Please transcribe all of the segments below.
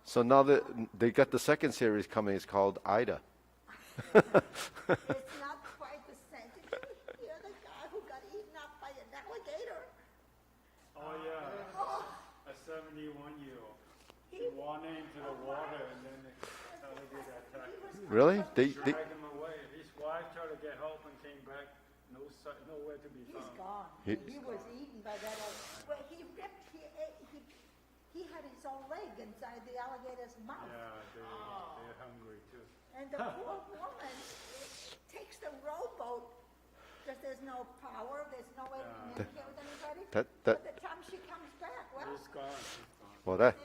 So now that they got the second series coming, it's called Ida. It's not quite the same. Did you hear the guy who got eaten up by an alligator? Oh, yeah. A 71-year-old. He wandered into the water and then the alligator attacked him. Really? Dragged him away. His wife tried to get help and came back. Nowhere to be found. He's gone. He was eaten by that alligator. Well, he ripped, he had his own leg inside the alligator's mouth. Yeah, they're hungry too. And the poor woman takes the rowboat because there's no power, there's no way to communicate with anybody. By the time she comes back, well, He's gone. Well, that.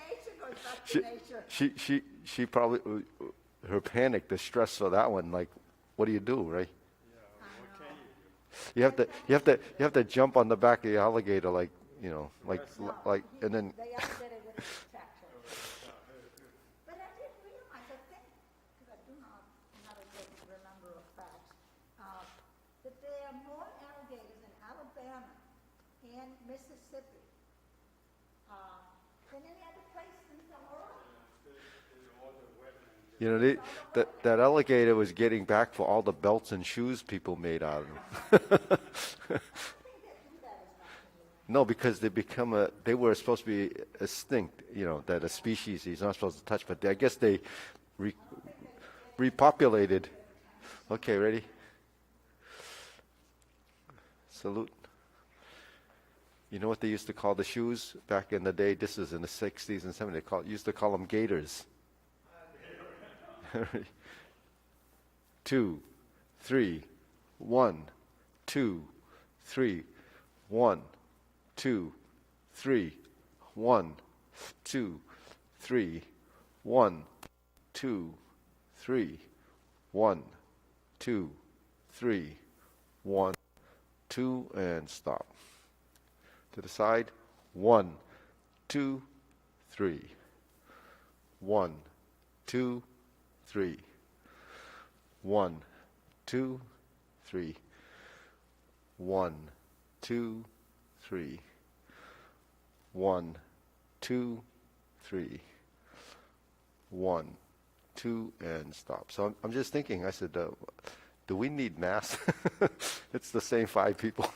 nature goes back to nature. She probably her panic, the stress for that one. Like, what do you do, right? Yeah, what can you do? You have to jump on the back of the alligator, like and then. They outdid it with his attacker. But I didn't realize, I think, because I do not have a good remember of facts, that there are more alligators in Alabama and Mississippi than any other place in the world. You know, that alligator was getting back for all the belts and shoes people made out of them. No, because they were supposed to be extinct, you know, that a species he's not supposed to touch, but I guess they repopulated. Okay, ready? Salute. You know what they used to call the shoes back in the day? This is in the 60s and 70s. They used to call them gators. 2, 3, 1, 2, 3, 1, 2, 3, 1, 2, 3, 1, 2, 3, 1, 2, 3, 1, 2, and stop. To the side. 1, 2, 3. 1, 2, 3. 1, 2, 3. 1, 2, 3. 1, 2, 3. 1, 2, and stop. So I'm just thinking, I said, do we need masks? It's the same 5 people.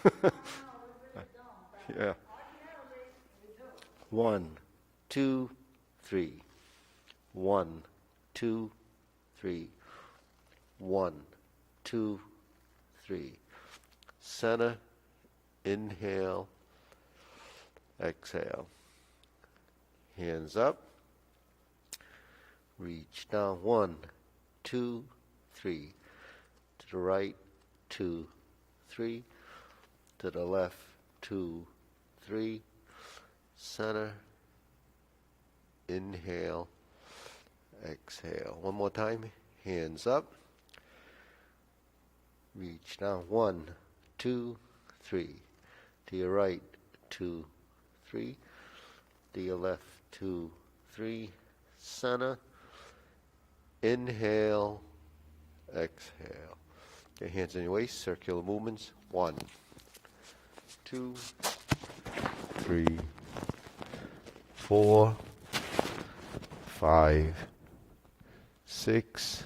Yeah. 1, 2, 3. 1, 2, 3. 1, 2, 3. Center, inhale, exhale. Hands up. Reach down. 1, 2, 3. To the right, 2, 3. To the left, 2, 3. Center, inhale, exhale. One more time. Hands up. Reach down. 1, 2, 3. To your right, 2, 3. To your left, 2, 3. Center. Inhale. Exhale. Get hands in your waist. Circular movements. 1, 2, 3, 4, 5, 6,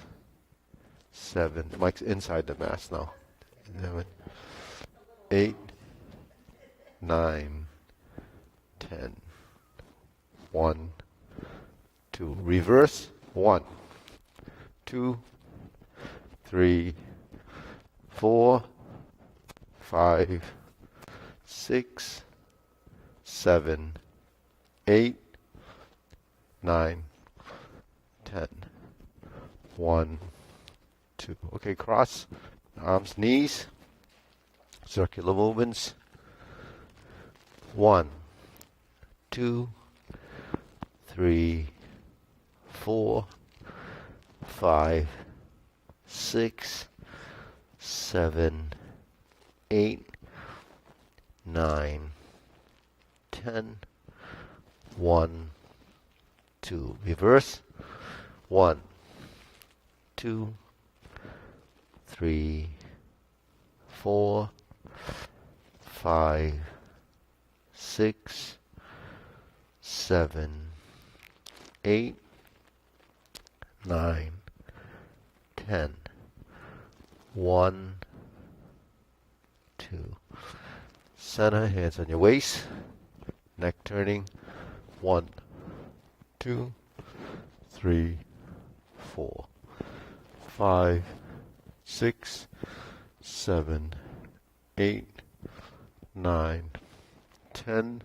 7. Mike's inside the mask now. 7, 8, 9, 10. 1, 2. Reverse. 1, 2, 3, 4, 5, 6, 7, 8, 9, 10. 1, 2. Okay, cross. Arms, knees. Circular movements. 1, 2, 3, 4, 5, 6, 7, 8, 9, 10. 1, 2. Reverse. 1, 2, 3, 4, 5, 6, 7, 8, 9, 10. 1, 2. Center, hands on your waist. Neck turning. 1, 2, 3, 4, 5, 6, 7, 8, 9, 10.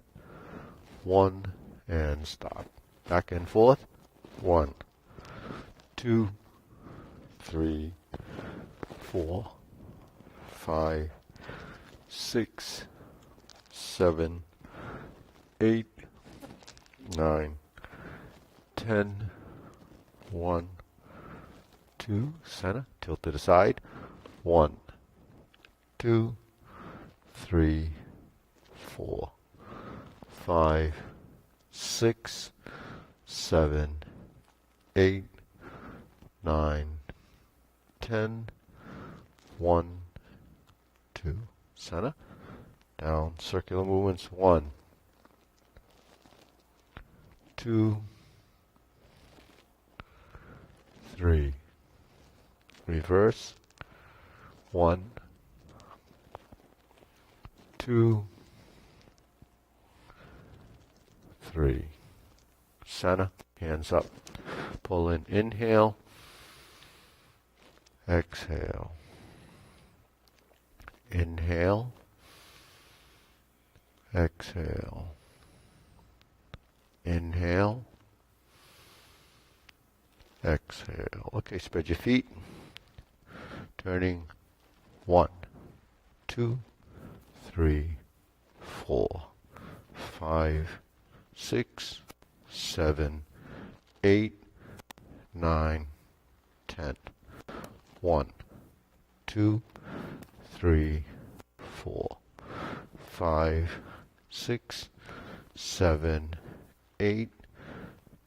1, and stop. Back and forth. 1, 2, 3, 4, 5, 6, 7, 8, 9, 10. 1, 2, center, tilt to the side. 1, 2, 3, 4, 5, 6, 7, 8, 9, 10. 1, 2, center, down, circular movements. 1, 2, 3, reverse. 1, 2, 3, center, hands up. Pull in, inhale, exhale. Inhale, exhale. Inhale, exhale. Okay, spread your feet. Turning 1, 2, 3, 4, 5, 6, 7, 8, 9, 10. 1, 2, 3, 4, 5, 6, 7, 8,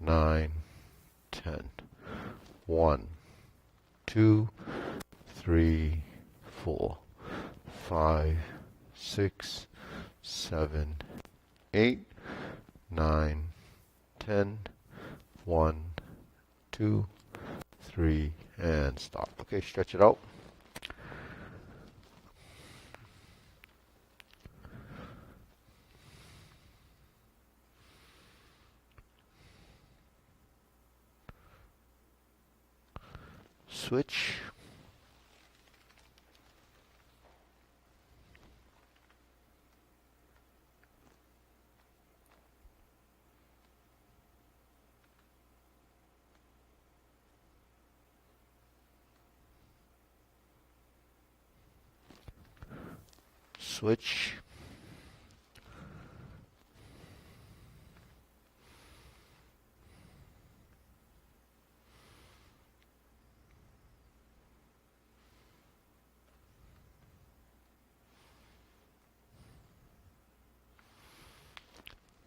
9, 10. 1, 2, 3, 4, 5, 6, 7, 8, 9, 10. 1, 2, 3, and stop. Okay, stretch it out. Switch. Switch.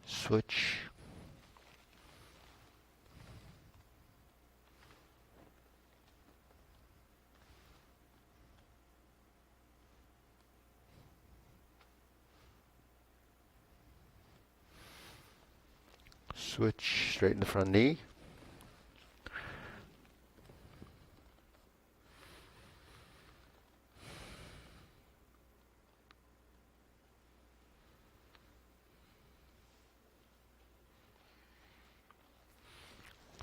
Switch. Switch, straighten the front knee.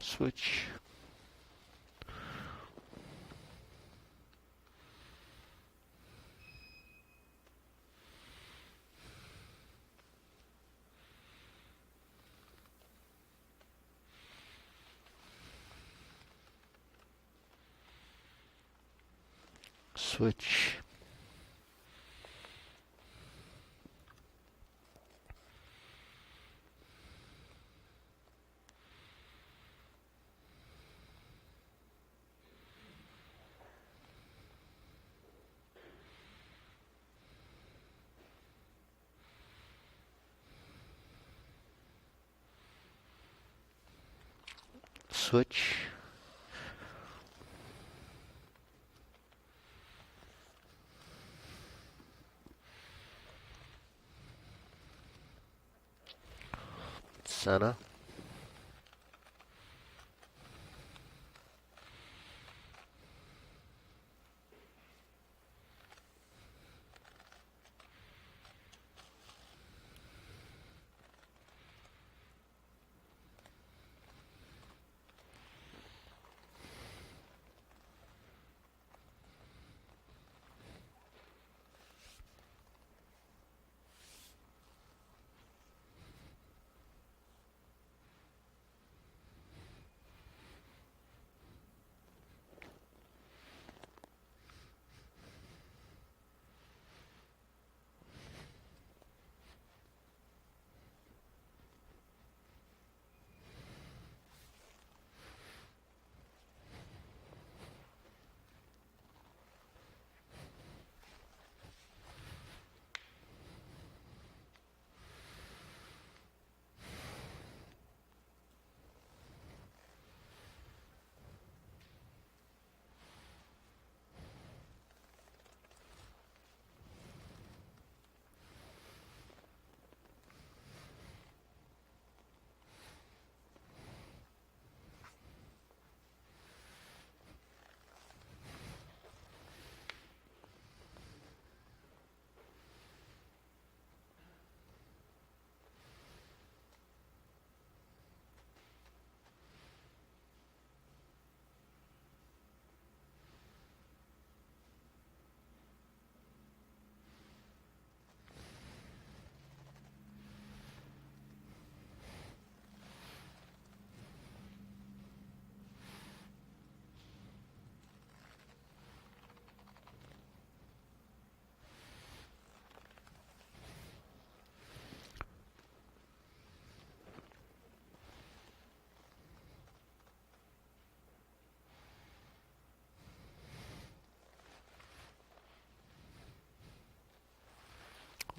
Switch. Switch. Switch. center.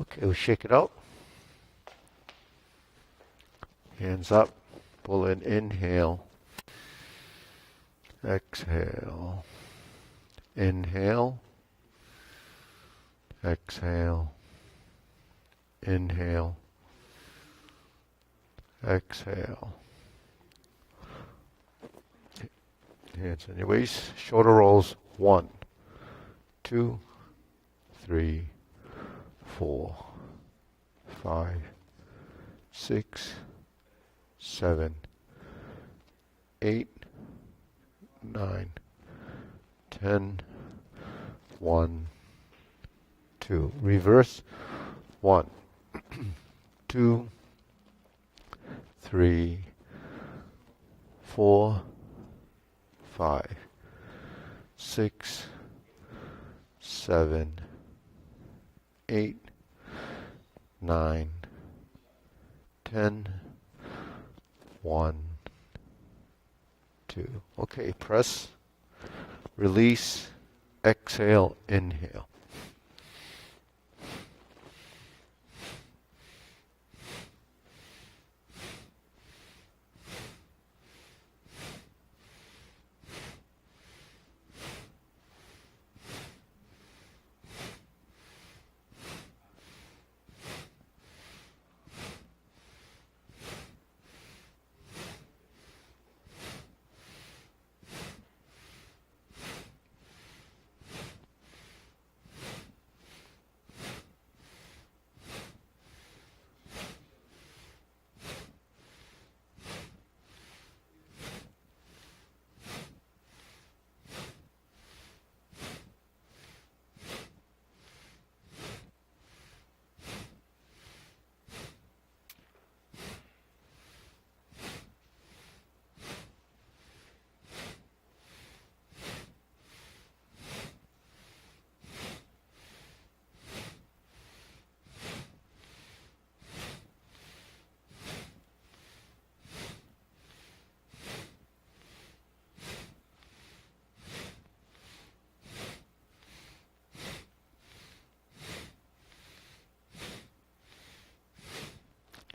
Okay, we shake it out. Hands up. Pull in. Inhale. Exhale. Inhale. Exhale. Inhale. Exhale. Hands on your waist. Shoulder rolls. 1, 2, 3, 4, 5, 6, 7, 8, 9, 10, 1, 2. Reverse. 1, 2, 3, 4, 5, 6, 7, 8, 9, 10, 1, 2. Okay, press, release, exhale, inhale.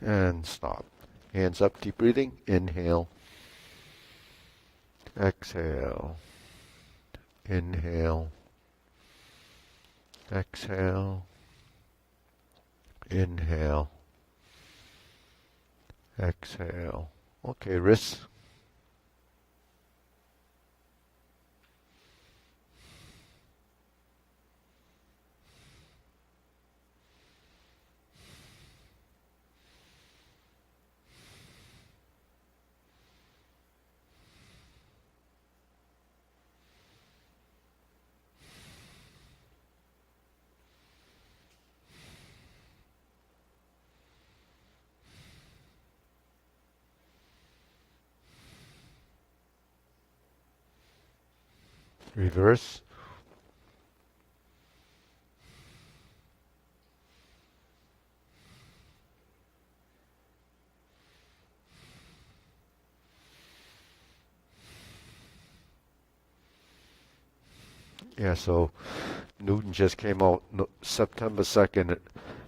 And stop. Hands up, deep breathing. Inhale. Exhale. Inhale. Exhale. Inhale. Exhale. Okay, wrists. Reverse. Yeah, so Newton just came out September 2nd at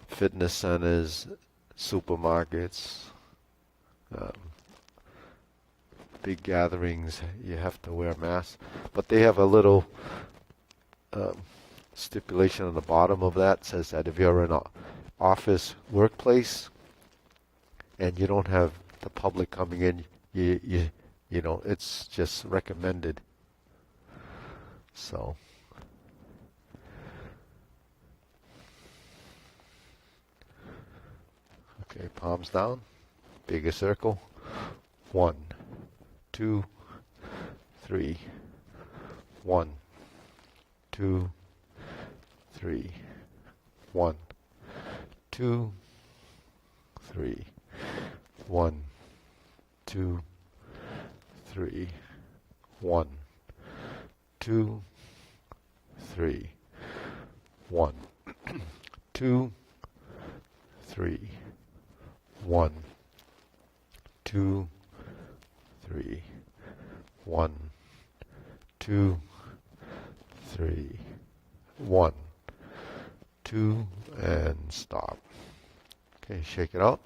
fitness centers, supermarkets, um, big gatherings. You have to wear masks. But they have a little um, stipulation on the bottom of that says that if you're in an office workplace and you don't have the public coming in, you know, it's just recommended. So. Okay, palms down, bigger circle. 1, 2, 3. 1, 2, 3. 1, 2, 3. 1, 2, 3. 1, 2, 3. 1, 2, 3. 1, 2, 3. 1, 2, 3. 1, 2, and stop. Okay, shake it out.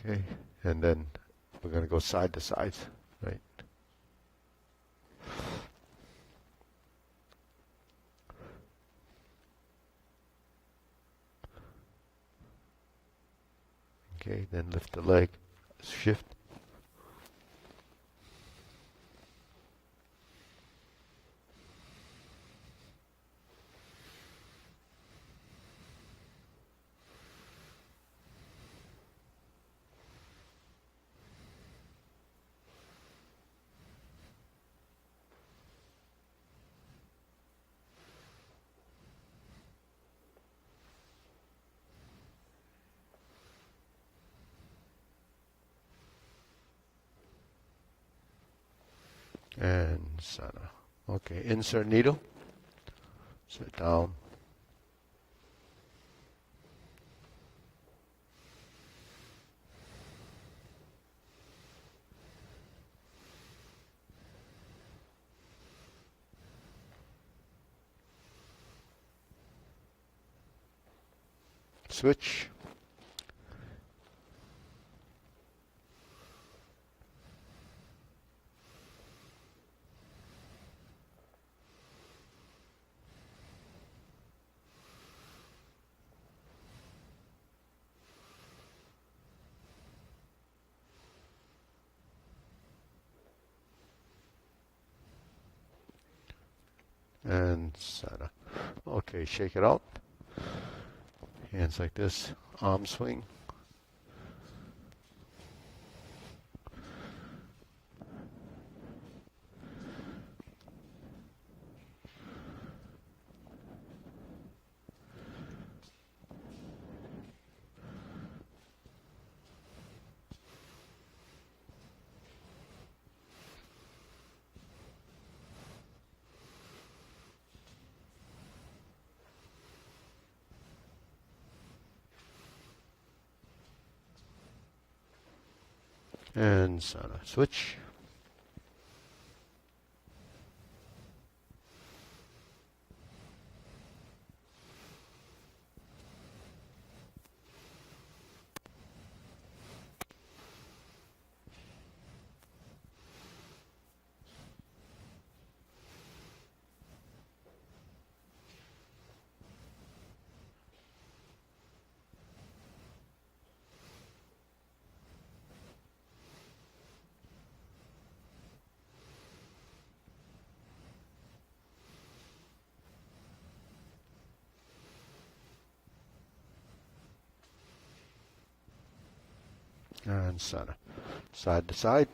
Okay, and then we're going to go side to side, right? Okay, then lift the leg, shift. And center. Okay, insert needle. Sit down. Switch. And center. Okay, shake it out. Hands like this. Arm swing. And center. Switch. And center. Side to side.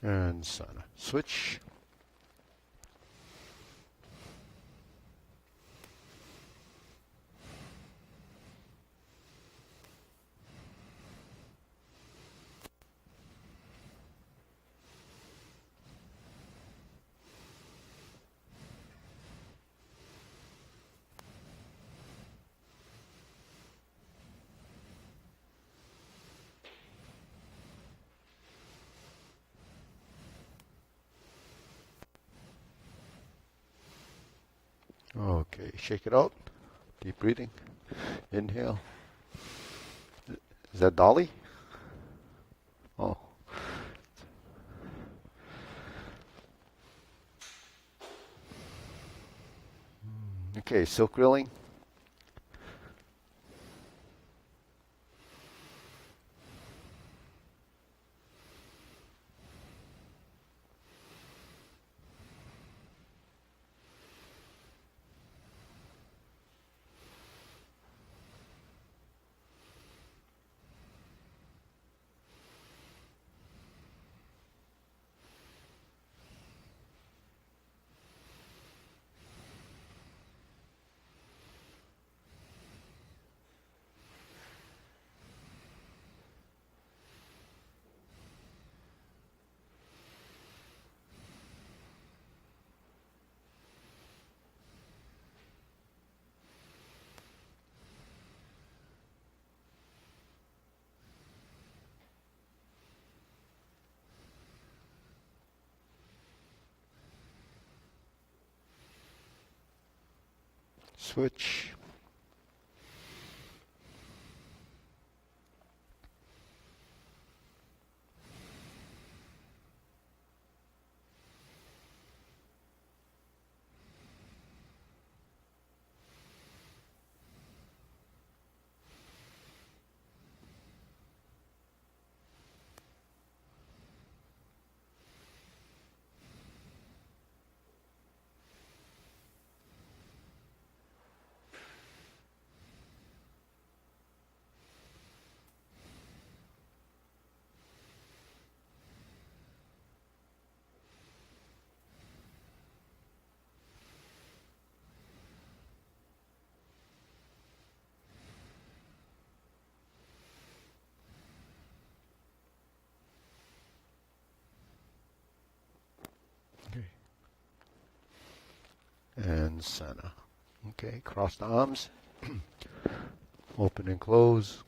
And center. Switch. Okay, shake it out. Deep breathing. Inhale. Is that Dolly? Oh. Okay, silk reeling. Switch. Okay. And center. Okay, cross the arms. Open and close.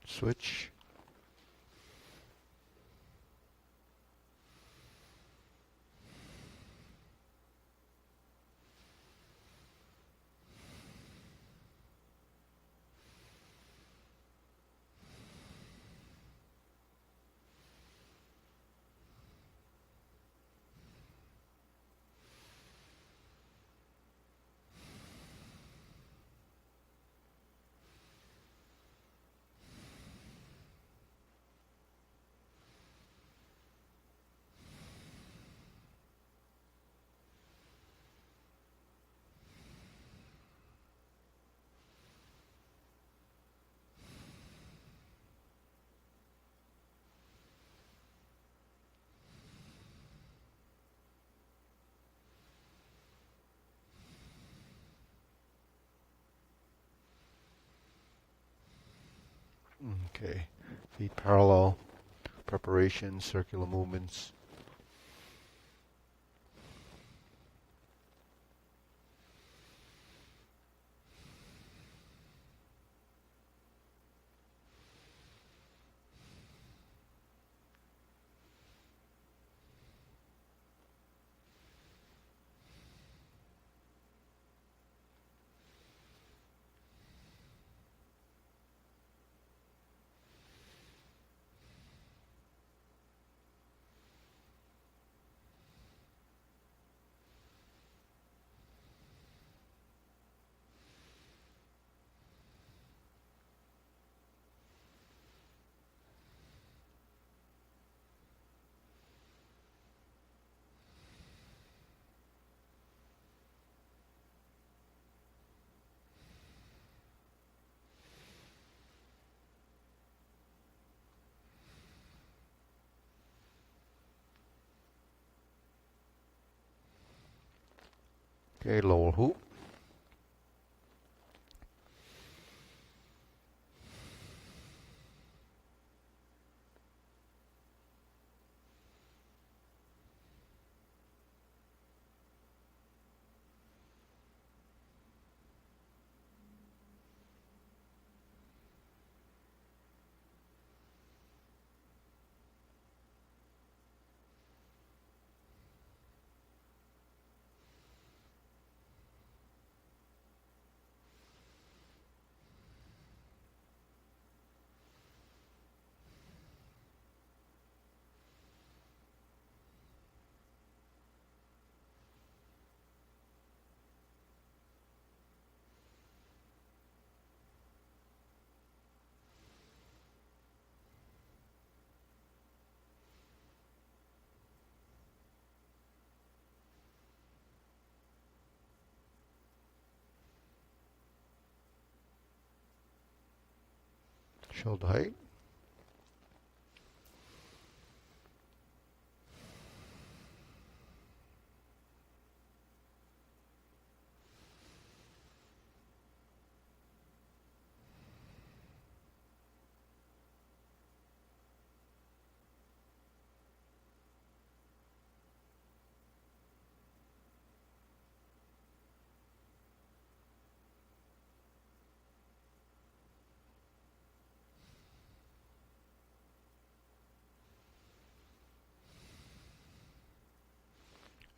Switch. Okay. Feet parallel. Preparation, circular movements. Okay, lower hoop. Shoulder height.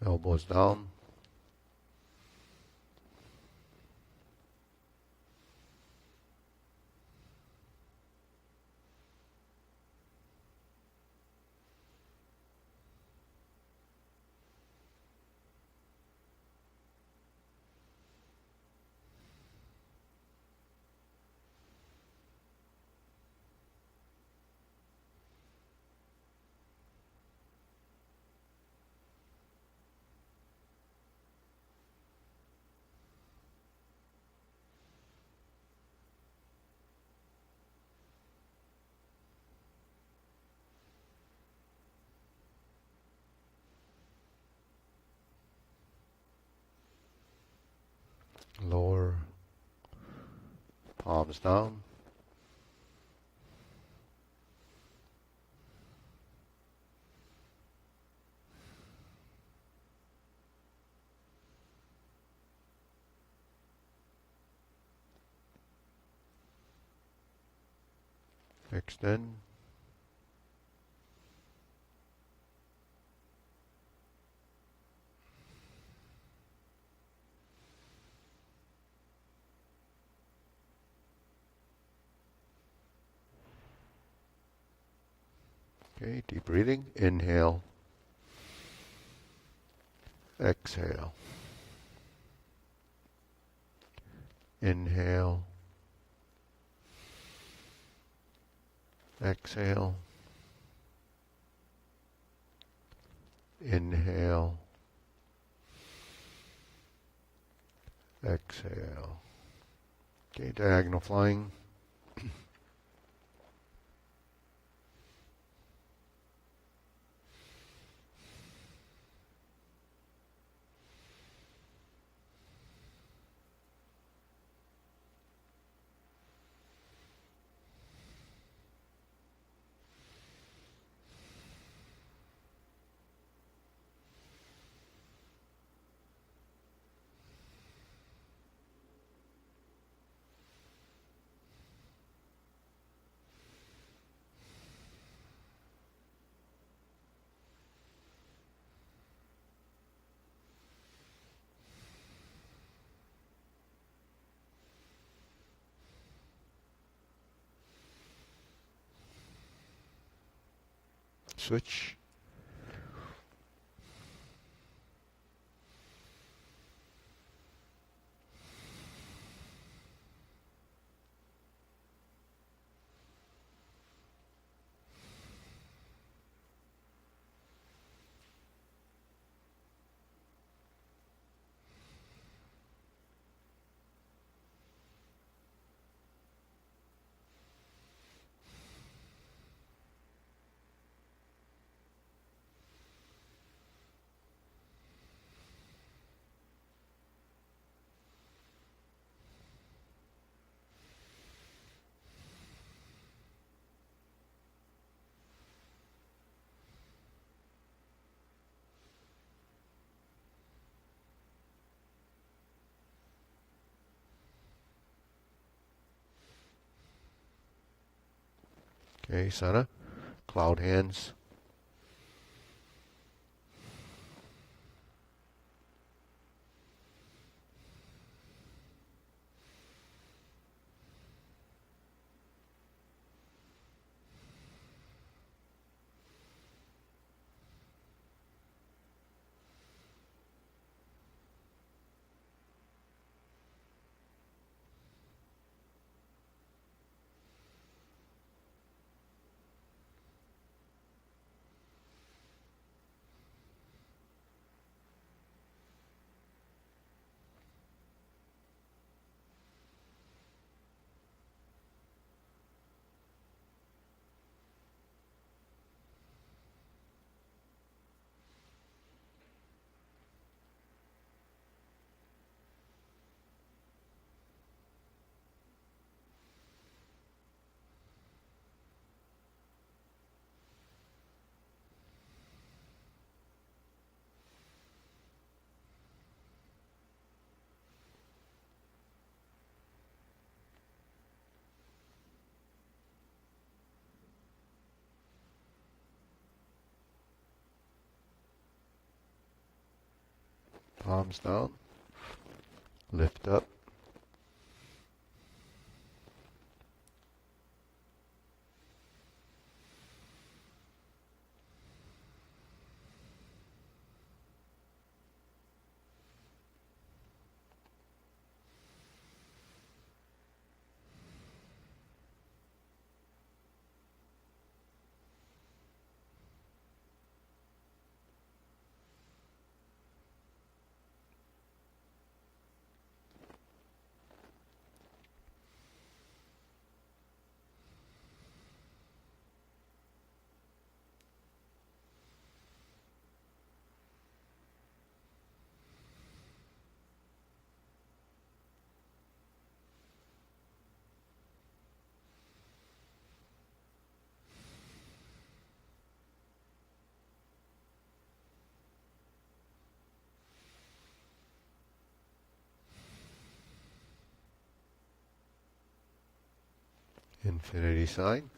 Elbows down. Lower palms down. Extend. Okay, deep breathing. Inhale. Exhale. Inhale. Exhale. Inhale. Exhale. Okay, diagonal flying. switch. Okay, Sana. Cloud hands. Palms down. Lift up. Infinity sign.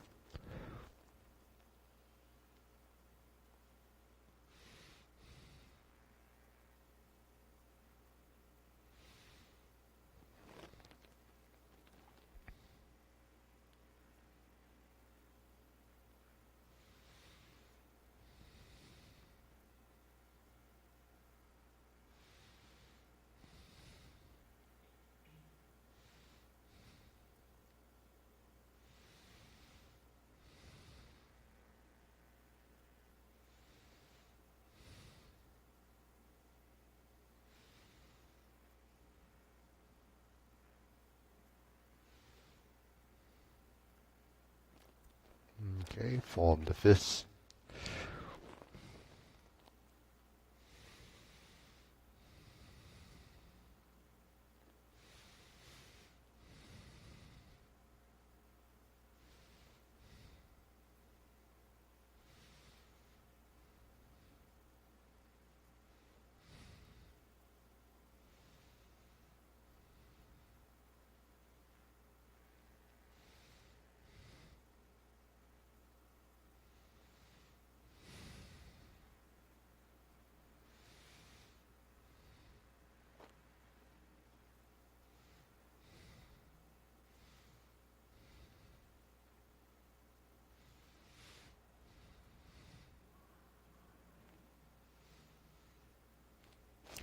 Okay, form the fists.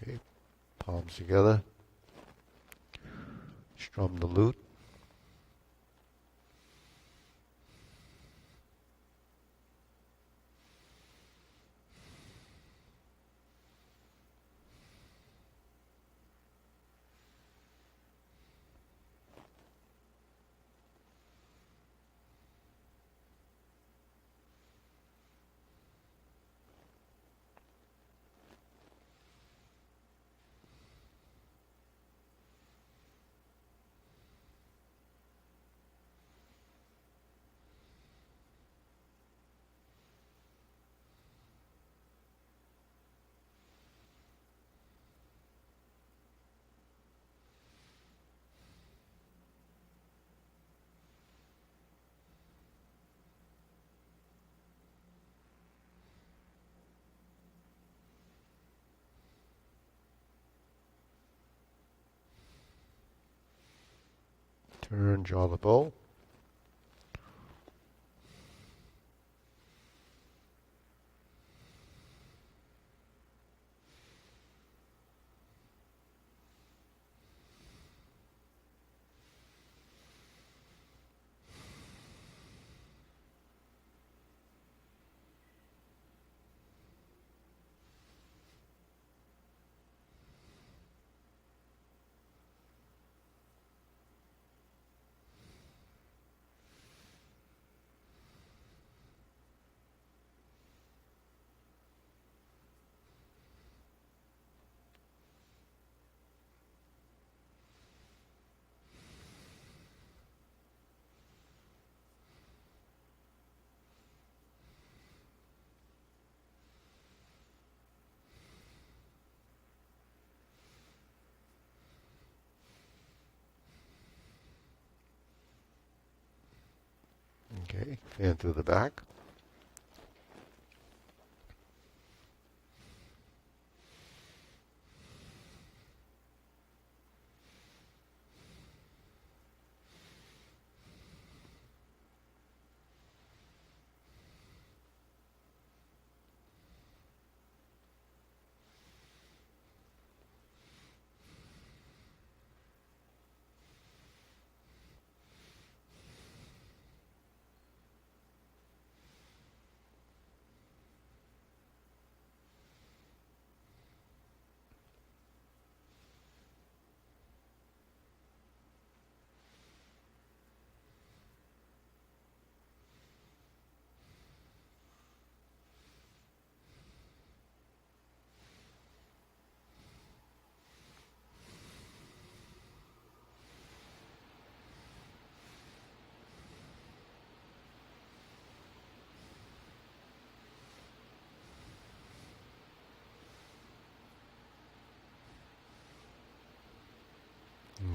Okay, palms together. Strum the lute. Turn, draw the bow. Okay, fan through the back.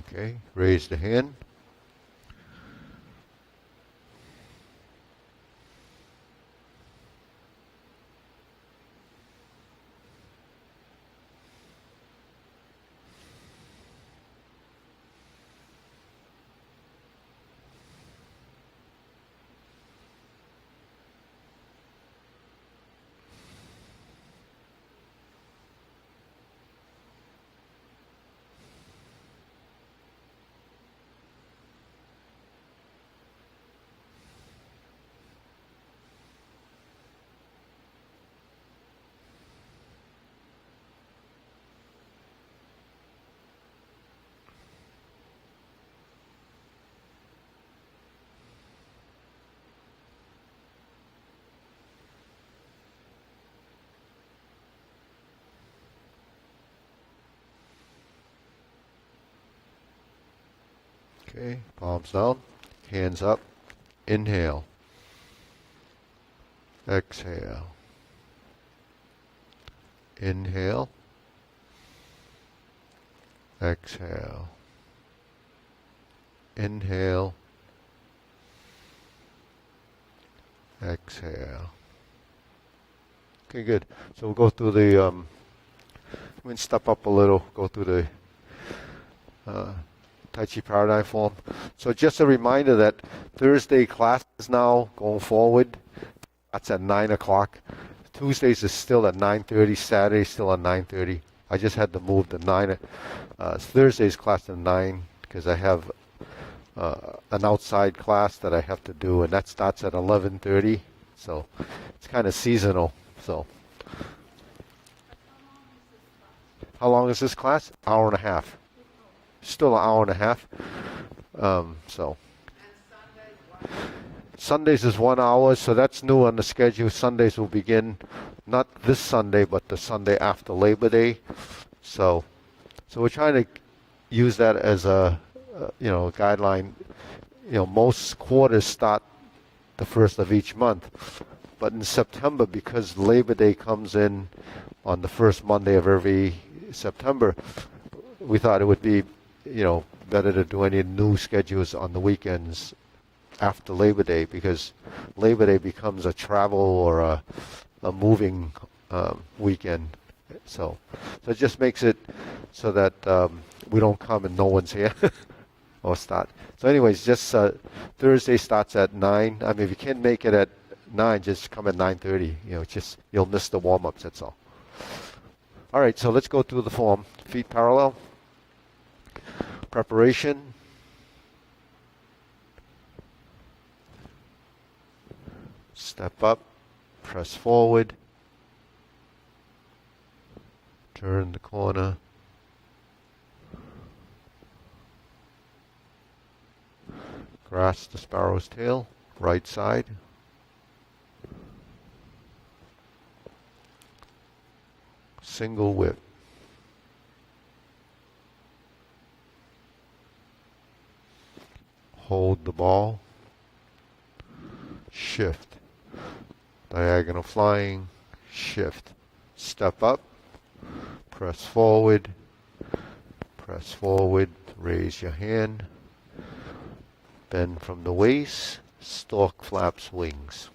Okay, raise the hand. Okay, palms down, hands up. Inhale. Exhale. Inhale. Exhale. Inhale. Exhale. Okay, good. So we'll go through the, we can step up a little, go through the Tai Chi Paradigm form. So just a reminder that Thursday class is now going forward. That's at 9 o'clock. Tuesdays is still at 9:30. Saturday still at 9:30. I just had to move the 9, Thursday's class to 9 because I have an outside class that I have to do, and that starts at 11:30. So it's kind of seasonal. So how long is this class? Hour and a half. Still an hour and a half. So Sundays is 1 hour, so that's new on the schedule. Sundays will begin not this Sunday, but the Sunday after Labor Day. So we're trying to use that as a guideline. Most quarters start the first of each month, but in September, because Labor Day comes in on the first Monday of every September, we thought it would be, better to do any new schedules on the weekends after Labor Day, because Labor Day becomes a travel or a moving weekend. So it just makes it so that we don't come and no one's here or start. So anyways, just Thursday starts at 9. I mean, if you can't make it at 9, just come at 9:30. You'll miss the warm-ups, that's all. All right, so let's go through the form. Feet parallel. Preparation. Step up, press forward, turn the corner, grasp the sparrow's tail, right side, single whip, hold the ball, shift, diagonal flying, shift, step up, press forward, raise your hand, bend from the waist, stork flaps wings,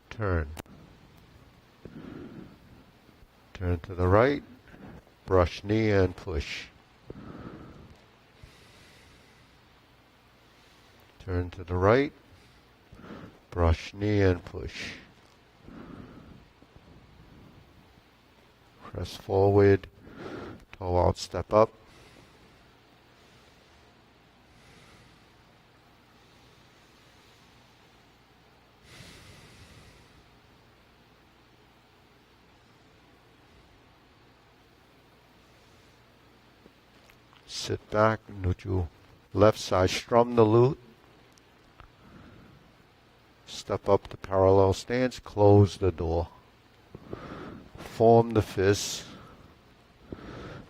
turn to the right, brush knee and push, turn to the right, brush knee and push. Press forward, toe out, step up. Sit back, neutral. Left side, strum the lute. Step up to parallel stance, close the door. Form the fist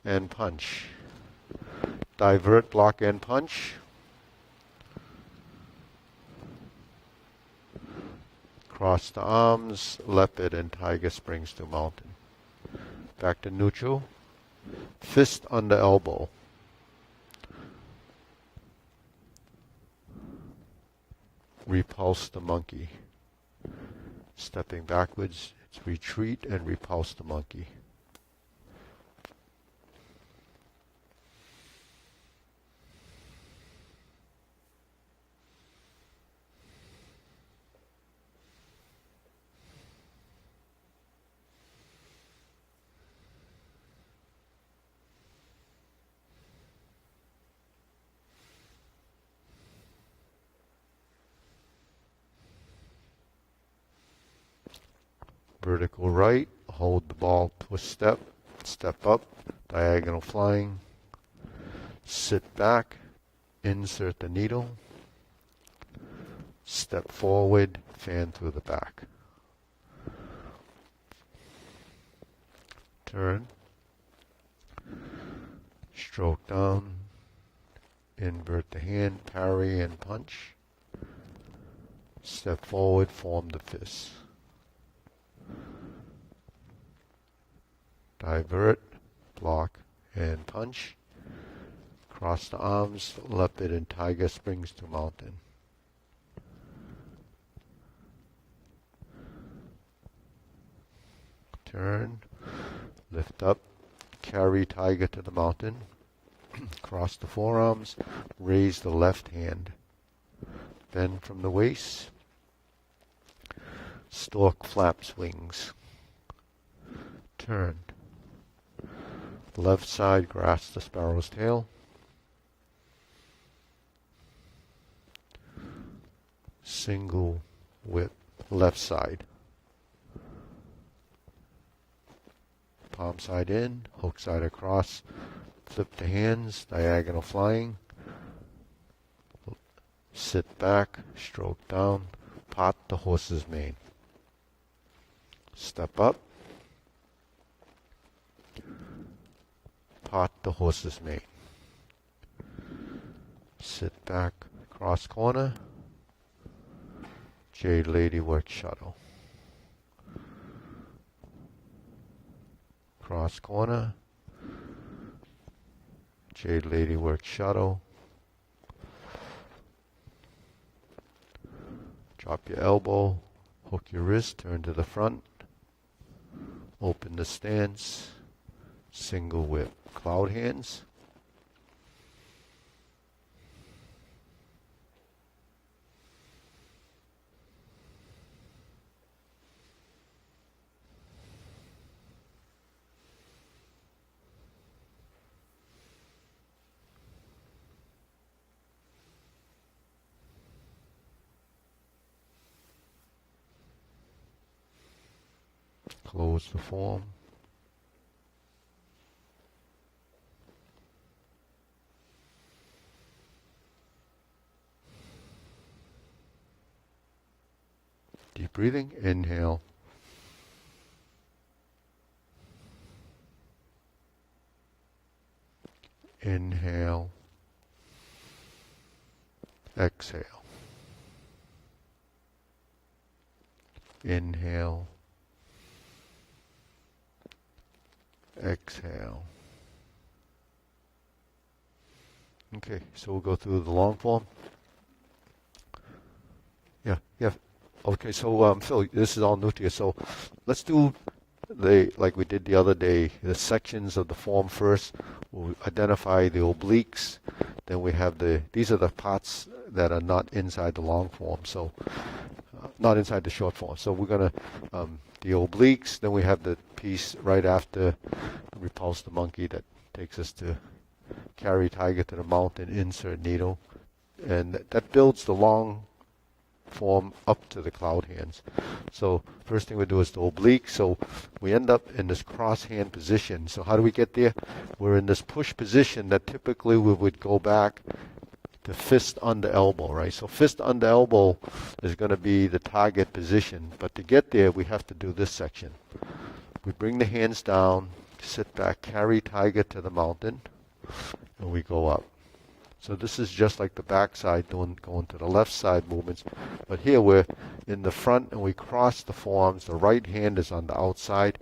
and punch. Divert, block, and punch. Cross the arms, leopard and tiger springs to mountain. Back to neutral. Fist under elbow. Repulse the monkey. Stepping backwards, it's retreat and repulse the monkey. Vertical right, hold the ball, twist step, step up, diagonal flying, sit back, insert the needle, step forward, fan through the back. Turn, stroke down, invert the hand, parry and punch, step forward, form the fist. Divert, block, and punch. Cross the arms, leopard and tiger springs to mountain. Turn, lift up, carry tiger to the mountain. Cross the forearms, raise the left hand. Bend from the waist. Stork flaps wings. turn. Left side, grasp the sparrow's tail. Single whip, left side. Palm side in, hook side across, flip the hands, diagonal flying. Sit back, stroke down, pot the horse's mane. Step up, pot the horse's mane. Sit back, cross corner, Jade Lady work shuttle. Cross corner, Jade Lady work shuttle. Drop your elbow, hook your wrist, turn to the front, open the stance, single whip, cloud hands. Close the form. Deep breathing, inhale. Inhale. Exhale. Inhale. Exhale. Okay, so we'll go through the long form. Yeah. Okay, so Phil, this is all new to you. So let's do like we did the other day, the sections of the form first. We'll identify the obliques. Then we have these are the parts that are not inside the long form. So not inside the short form. So we're gonna the obliques. Then we have the piece right after repulse the monkey that takes us to carry tiger to the mountain, insert needle, and that builds the long form up to the cloud hands. So first thing we do is the oblique. So we end up in this cross hand position. So how do we get there? We're in this push position that typically we would go back to fist under elbow, right? So fist under elbow is going to be the target position. But to get there, we have to do this section. We bring the hands down, sit back, carry tiger to the mountain, and we go up. So this is just like the back side going to the left side movements. But here we're in the front and we cross the forearms. The right hand is on the outside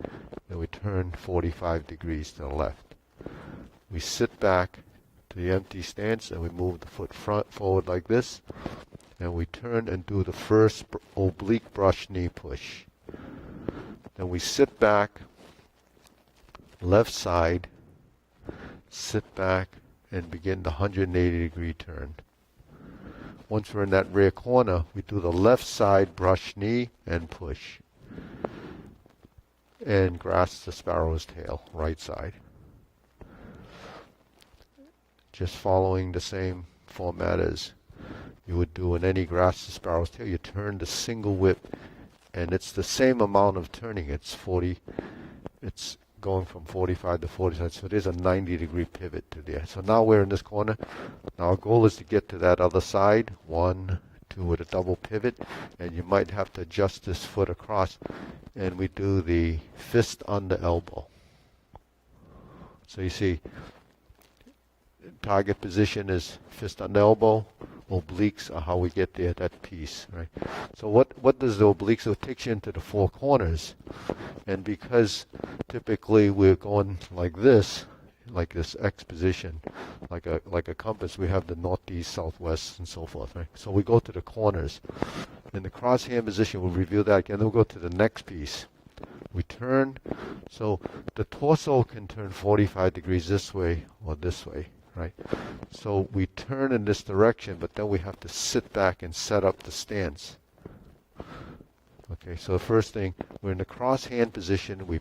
and we turn 45 degrees to the left. We sit back to the empty stance and we move the foot forward like this. And we turn and do the first oblique brush knee push. Then we sit back, left side, sit back, and begin the 180-degree turn. Once we're in that rear corner, we do the left side brush knee and push. And grasp the sparrow's tail, right side. Just following the same format as you would do in any grasp the sparrow's tail. You turn the single whip, and it's the same amount of turning. It's going from 45 to 45, so there's a 90-degree pivot to there. So now we're in this corner. Now our goal is to get to that other side. 1, 2 with a double pivot, and you might have to adjust this foot across, and we do the fist under elbow. So you see, target position is fist under elbow. Obliques are how we get there, that piece, right? So what does the obliques do? It takes you into the four corners. And because typically we're going like this X position, like a compass, we have the northeast, southwest, and so forth, right? So we go to the corners. In the cross hand position, we'll review that again. Then we'll go to the next piece. We turn. So the torso can turn 45 degrees this way or this way, right? So we turn in this direction, but then we have to sit back and set up the stance. Okay, so the first thing, we're in the cross hand position. We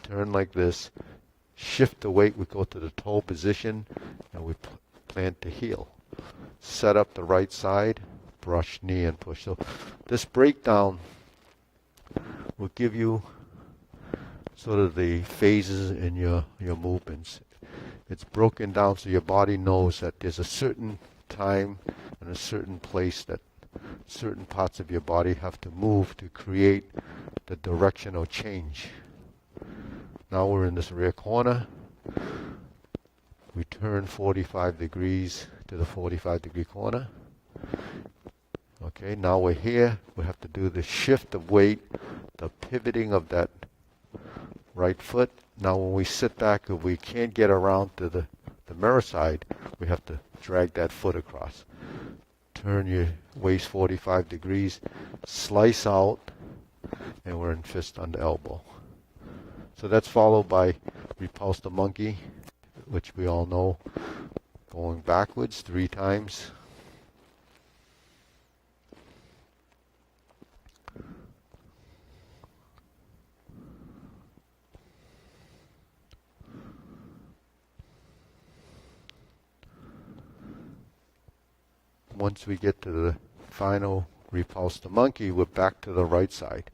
turn like this, shift the weight, we go to the toe position, and we plant to heel. Set up the right side, brush knee and push. So this breakdown will give you sort of the phases in your movements. It's broken down so your body knows that there's a certain time and a certain place that certain parts of your body have to move to create the directional change. Now we're in this rear corner. We turn 45 degrees to the 45-degree corner. Okay, now we're here. We have to do the shift of weight, the pivoting of that right foot. Now when we sit back, if we can't get around to the mirror side, we have to drag that foot across. Turn your waist 45 degrees, slice out, and we're in fist under elbow. So that's followed by repulse the monkey, which we all know, going backwards 3 times. Once we get to the final repulse the monkey, we're back to the right side.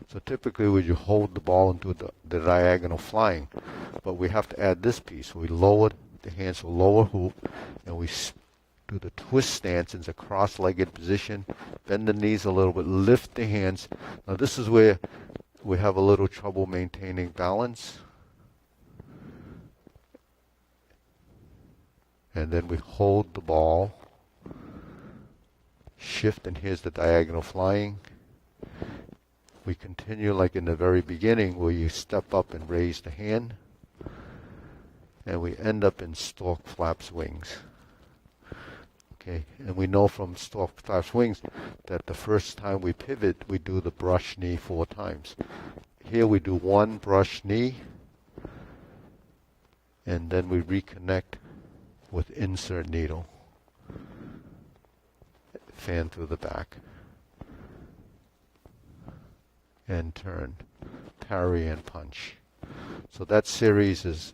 So typically we you hold the ball and do the diagonal flying, but we have to add this piece. We lower the hands to lower hoop, and we do the twist stance in the cross-legged position, bend the knees a little bit, lift the hands. Now this is where we have a little trouble maintaining balance. And then we hold the ball, shift, and here's the diagonal flying. We continue like in the very beginning where you step up and raise the hand, and we end up in stork flaps wings. Okay, and we know from stork flaps wings that the first time we pivot, we do the brush knee 4 times. Here we do 1 brush knee, and then we reconnect with insert needle. Fan through the back. And turn, parry and punch. So that series is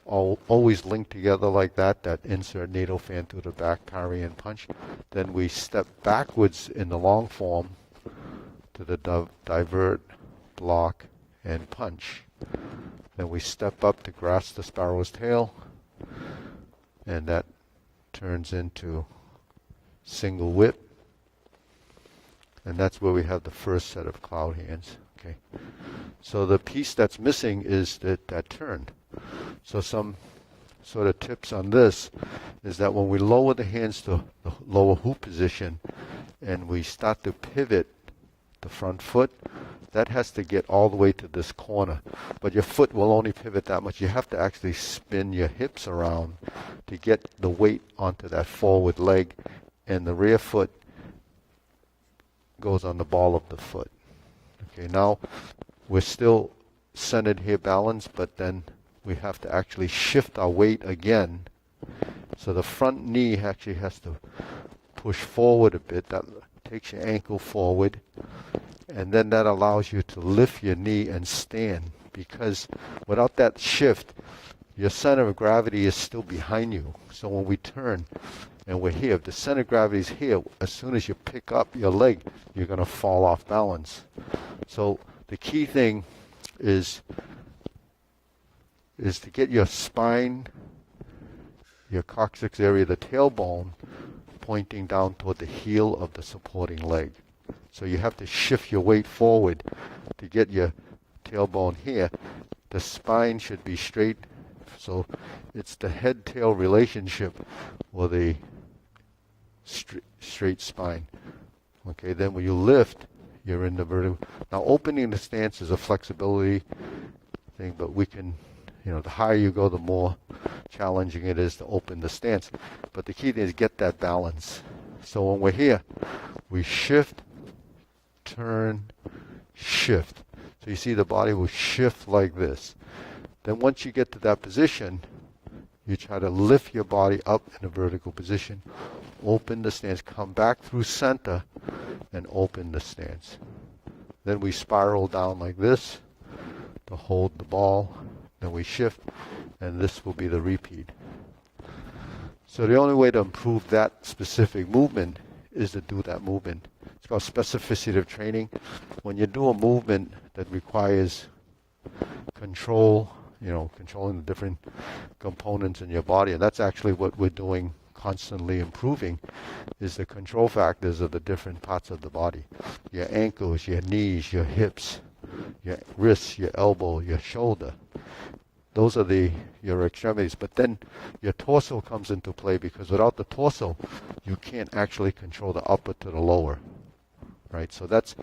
always linked together like that insert needle, fan through the back, parry and punch. Then we step backwards in the long form to the divert, block, and punch. Then we step up to grasp the sparrow's tail, and that turns into single whip. And that's where we have the first set of cloud hands. Okay. So the piece that's missing is that turn. So some sort of tips on this is that when we lower the hands to the lower hoop position and we start to pivot the front foot, that has to get all the way to this corner. But your foot will only pivot that much. You have to actually spin your hips around to get the weight onto that forward leg, and the rear foot goes on the ball of the foot. Okay, now we're still centered here, balanced, but then we have to actually shift our weight again. So the front knee actually has to push forward a bit. That takes your ankle forward, and then that allows you to lift your knee and stand, because without that shift, your center of gravity is still behind you. So when we turn and we're here, if the center of gravity is here, as soon as you pick up your leg, you're going to fall off balance. So the key thing is to get your spine, your coccyx area, the tailbone, pointing down toward the heel of the supporting leg. So you have to shift your weight forward to get your tailbone here. The spine should be straight. So it's the head-tail relationship with a straight spine. Okay, then when you lift, you're in the vertical. Now opening the stance is a flexibility thing, but we can, the higher you go, the more challenging it is to open the stance. But the key thing is get that balance. So when we're here, we shift, turn, shift. So you see the body will shift like this. Then once you get to that position, you try to lift your body up in a vertical position, open the stance, come back through center, and open the stance. Then we spiral down like this to hold the ball, then we shift, and this will be the repeat. So the only way to improve that specific movement is to do that movement. It's called specificity of training. When you do a movement that requires control, controlling the different components in your body, and that's actually what we're doing, constantly improving, is the control factors of the different parts of the body. Your ankles, your knees, your hips, your wrists, your elbow, your shoulder. Those are your extremities. But then your torso comes into play, because without the torso, you can't actually control the upper to the lower. Right? So that's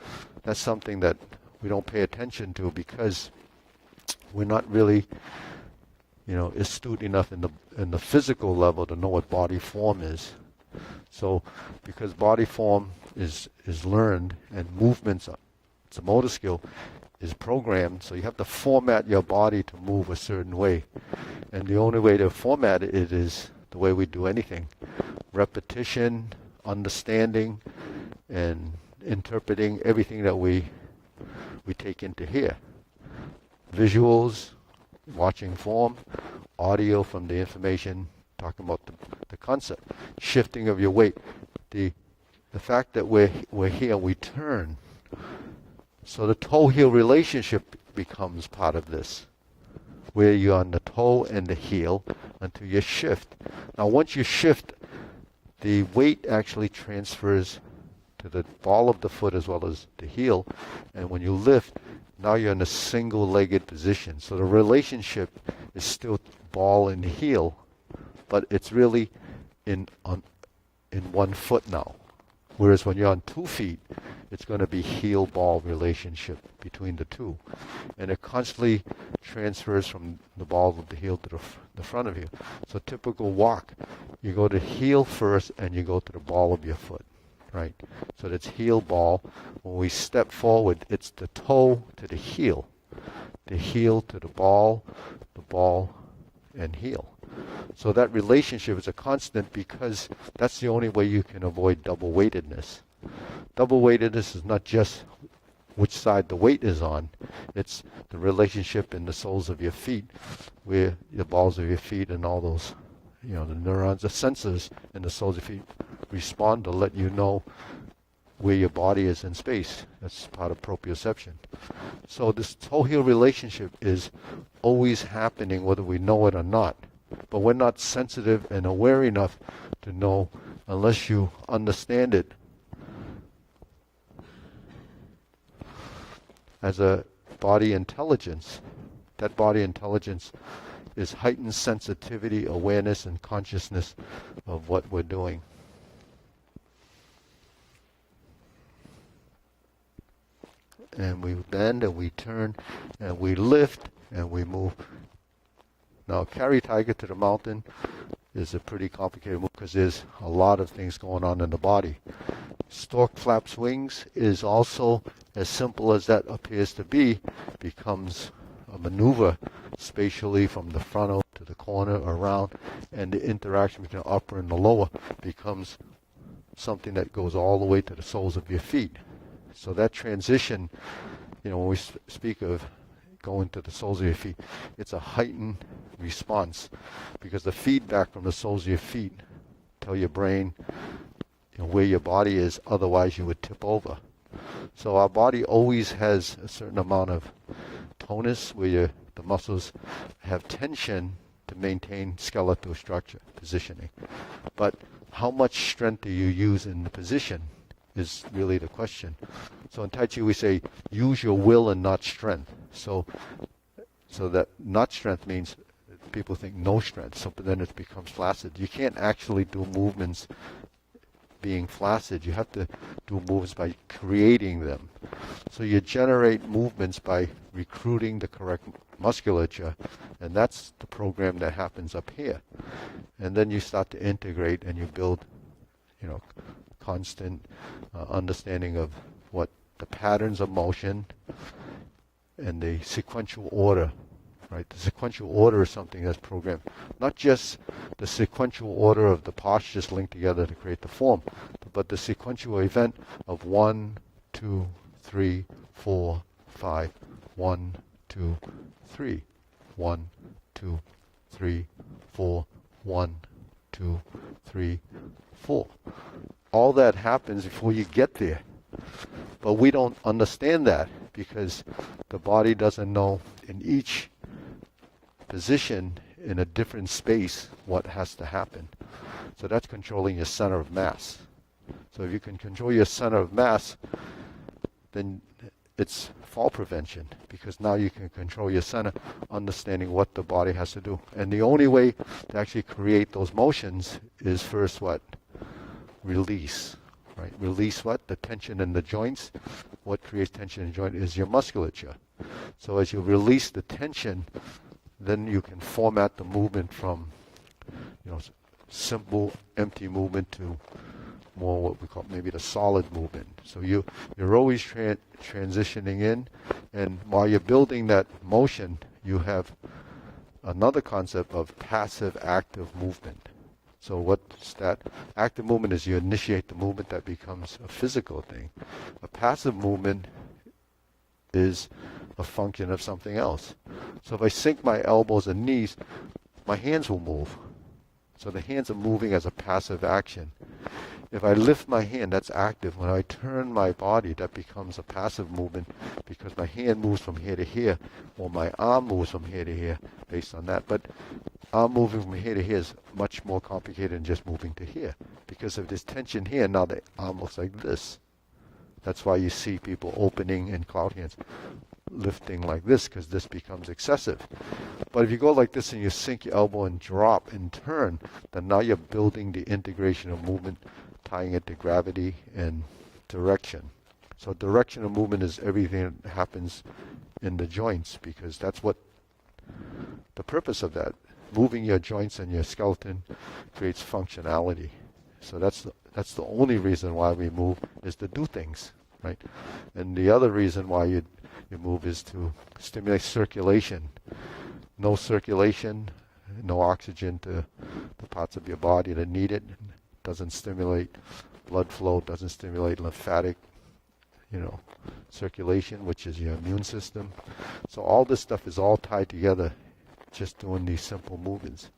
something that we don't pay attention to, because we're not really, astute enough in the physical level to know what body form is. So because body form is learned, and movements, it's a motor skill, is programmed, so you have to format your body to move a certain way. And the only way to format it is the way we do anything. Repetition, understanding, and interpreting everything that we take into here. Visuals, watching form, audio from the information, talking about the concept, shifting of your weight, the fact that we're here, we turn. So the toe-heel relationship becomes part of this, where you're on the toe and the heel until you shift. Now once you shift, the weight actually transfers to the ball of the foot as well as the heel, and when you lift, now you're in a single-legged position. So the relationship is still ball and heel, but it's really in one foot now. Whereas when you're on 2 feet, it's going to be heel-ball relationship between the two. And it constantly transfers from the ball of the heel to the front of you. So typical walk, you go to heel first and you go to the ball of your foot. Right? So that's heel-ball. When we step forward, it's the toe to the heel to the ball and heel. So that relationship is a constant, because that's the only way you can avoid double weightedness. Double weightedness is not just which side the weight is on, it's the relationship in the soles of your feet, where the balls of your feet and all those, the neurons, the sensors in the soles of your feet respond to let you know where your body is in space. That's part of proprioception. So this toe-heel relationship is always happening whether we know it or not. But we're not sensitive and aware enough to know unless you understand it as a body intelligence. That body intelligence is heightened sensitivity, awareness, and consciousness of what we're doing. And we bend and we turn and we lift and we move. Now, carry tiger to the mountain is a pretty complicated move, because there's a lot of things going on in the body. Stork flaps wings is also, as simple as that appears to be, becomes a maneuver spatially from the frontal to the corner around, and the interaction between the upper and the lower becomes something that goes all the way to the soles of your feet. So that transition, when we speak of going to the soles of your feet, it's a heightened response, because the feedback from the soles of your feet tell your brain where your body is, otherwise you would tip over. So our body always has a certain amount of tonus, where the muscles have tension to maintain skeletal structure, positioning. But how much strength do you use in the position is really the question. So in Tai Chi we say, use your will and not strength. So that not strength means people think no strength, so then it becomes flaccid. You can't actually do movements being flaccid. You have to do movements by creating them. So you generate movements by recruiting the correct musculature, and that's the program that happens up here. And then you start to integrate and you build, constant understanding of what the patterns of motion and the sequential order, right? The sequential order is something that's programmed. Not just the sequential order of the postures linked together to create the form, but the sequential event of 1, 2, 3, 4, 5, 1, 2, 3. 1, 2, 3, 4. 1, 2, 3, 4. All that happens before you get there. But we don't understand that because the body doesn't know in each position in a different space what has to happen. So that's controlling your center of mass. So if you can control your center of mass, then it's fall prevention, because now you can control your center, understanding what the body has to do. And the only way to actually create those motions is first what? Release. Right? Release what? The tension in the joints. What creates tension in the joint is your musculature. So as you release the tension, then you can format the movement from, simple empty movement to more what we call maybe the solid movement. So you're always transitioning in, and while you're building that motion, you have another concept of passive active movement. So what's that? Active movement is you initiate the movement that becomes a physical thing. A passive movement is a function of something else. So if I sink my elbows and knees, my hands will move. So the hands are moving as a passive action. If I lift my hand, that's active. When I turn my body, that becomes a passive movement because my hand moves from here to here, or my arm moves from here to here based on that. But arm moving from here to here is much more complicated than just moving to here. Because if there's tension here, now the arm looks like this. That's why you see people opening in cloud hands, lifting like this, because this becomes excessive. But if you go like this and you sink your elbow and drop and turn, then now you're building the integration of movement, tying it to gravity and direction. So direction of movement is everything that happens in the joints, because that's what the purpose of that. Moving your joints and your skeleton creates functionality. So that's the only reason why we move, is to do things, right? And the other reason why you move is to stimulate circulation. No circulation, no oxygen to the parts of your body that need it. Doesn't stimulate blood flow, doesn't stimulate lymphatic, circulation, which is your immune system. So all this stuff is all tied together, just doing these simple movements.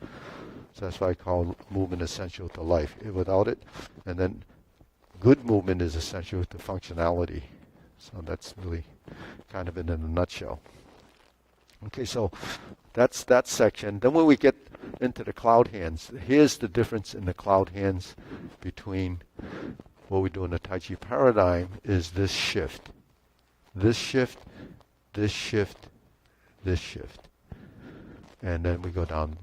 So that's why I call movement essential to life. Without it, and then good movement is essential to functionality. So that's really kind of it in a nutshell. Okay, so that's that section. Then when we get into the cloud hands, here's the difference in the cloud hands between what we do in the Tai Chi paradigm is this shift. This shift, this shift, this shift. And then we go down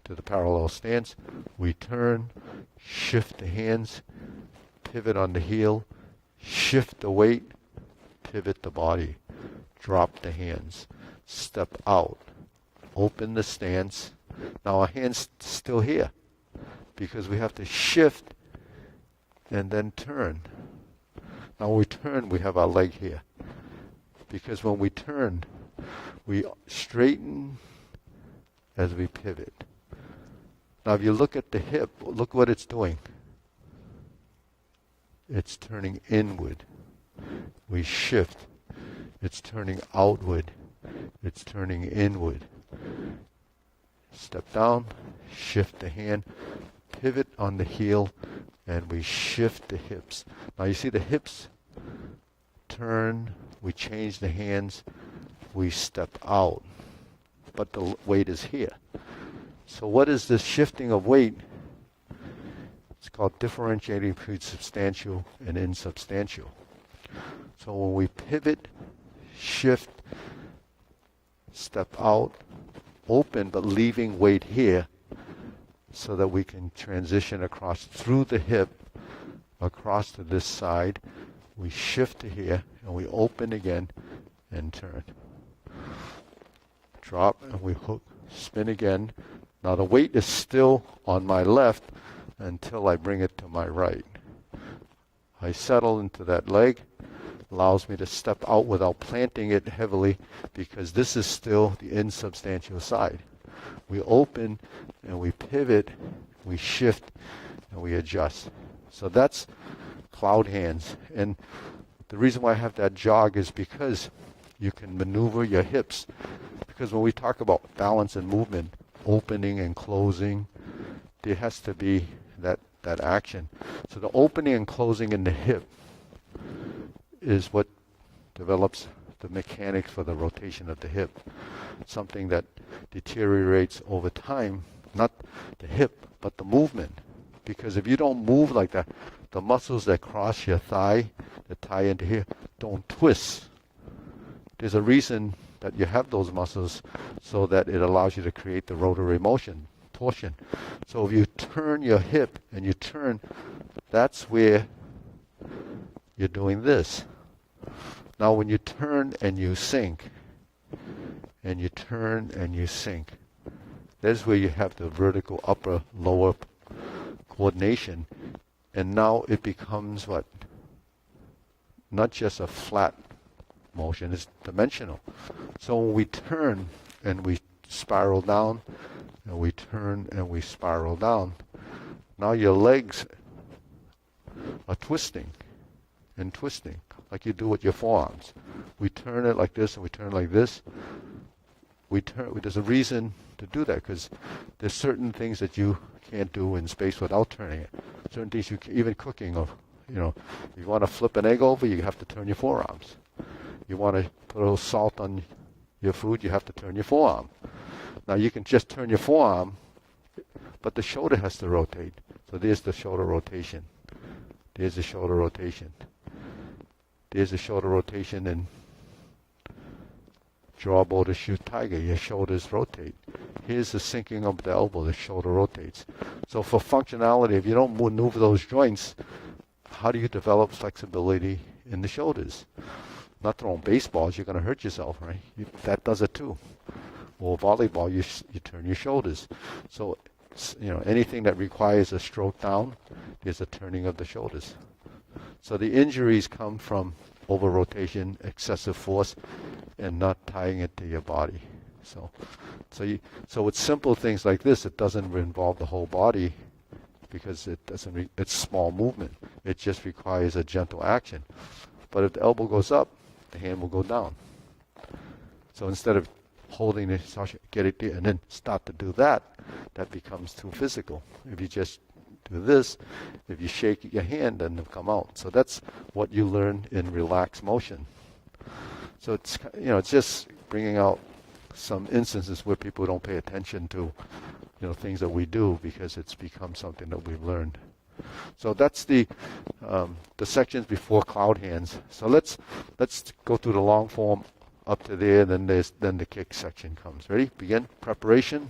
to the parallel stance. We turn, shift the hands, pivot on the heel, shift the weight, pivot the body, drop the hands, step out, open the stance. Now our hand's still here because we have to shift and then turn. Now when we turn, we have our leg here, because when we turn, we straighten as we pivot. Now if you look at the hip, look what it's doing. It's turning inward. We shift. It's turning outward. It's turning inward. Step down, shift the hand, pivot on the heel, and we shift the hips. Now you see the hips turn, we change the hands, we step out, but the weight is here. So what is this shifting of weight? It's called differentiating between substantial and insubstantial. So when we pivot, shift, step out, open, but leaving weight here so that we can transition across through the hip, across to this side. We shift to here, and we open again and turn. Drop, and we hook, spin again. Now the weight is still on my left until I bring it to my right. I settle into that leg, allows me to step out without planting it heavily, because this is still the insubstantial side. We open and we pivot, we shift, and we adjust. So that's cloud hands. And the reason why I have that jog is because You can maneuver your hips. Because when we talk about balance and movement, opening and closing, there has to be that action. So the opening and closing in the hip is what develops the mechanics for the rotation of the hip. Something that deteriorates over time, not the hip, but the movement. Because if you don't move like that, the muscles that cross your thigh, that tie into here, don't twist. There's a reason that you have those muscles so that it allows you to create the rotary motion, torsion. So if you turn your hip and you turn, that's where you're doing this. Now when you turn and you sink, and you turn and you sink, that's where you have the vertical upper lower coordination. And now it becomes what? Not just a flat motion, it's dimensional. So when we turn and we spiral down, and we turn and we spiral down, now your legs are twisting and twisting, like you do with your forearms. We turn it like this and we turn it like this. There's a reason to do that, because there's certain things that you can't do in space without turning it. Certain things even cooking, or you want to flip an egg over, you have to turn your forearms. You want to put a little salt on your food, you have to turn your forearm. Now you can just turn your forearm, but the shoulder has to rotate. So there's the shoulder rotation. There's the shoulder rotation. There's the shoulder rotation in draw bow to shoot tiger. Your shoulders rotate. Here's the sinking of the elbow. The shoulder rotates. So for functionality, if you don't maneuver those joints, how do you develop flexibility in the shoulders? Not throwing baseballs, you're going to hurt yourself, right? That does it too. Or volleyball, you turn your shoulders. So, anything that requires a stroke down, there's a turning of the shoulders. So the injuries come from over-rotation, excessive force, and not tying it to your body. So with simple things like this, it doesn't involve the whole body, because it's small movement. It just requires a gentle action. But if the elbow goes up, the hand will go down. So instead of holding it, get it there, and then start to do that, that becomes too physical. If you just do this, if you shake your hand, then it'll come out. So that's what you learn in relaxed motion. So it's just bringing out some instances where people don't pay attention to things that we do, because it's become something that we've learned. So that's the sections before cloud hands. So let's go through the long form up to there. Then the kick section comes. Ready? Begin. Preparation.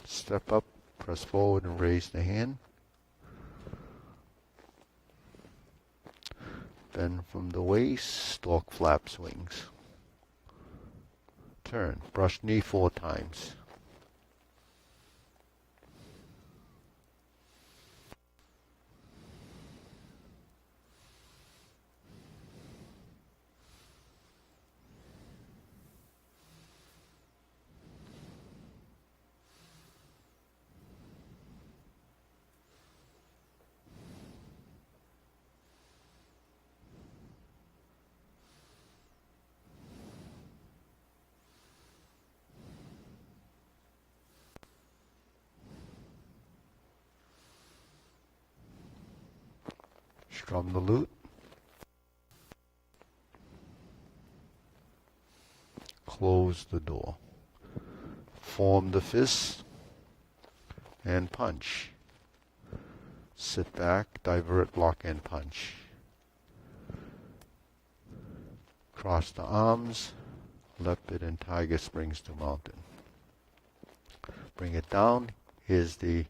Step up, press forward, and raise the hand. Bend from the waist, stalk flap swings. Turn, brush knee 4 times. Strum the lute. Close the door. Form the fist and punch. Sit back, divert, lock, and punch. Cross the arms, leopard and tiger springs to mountain. Bring it down. Here's the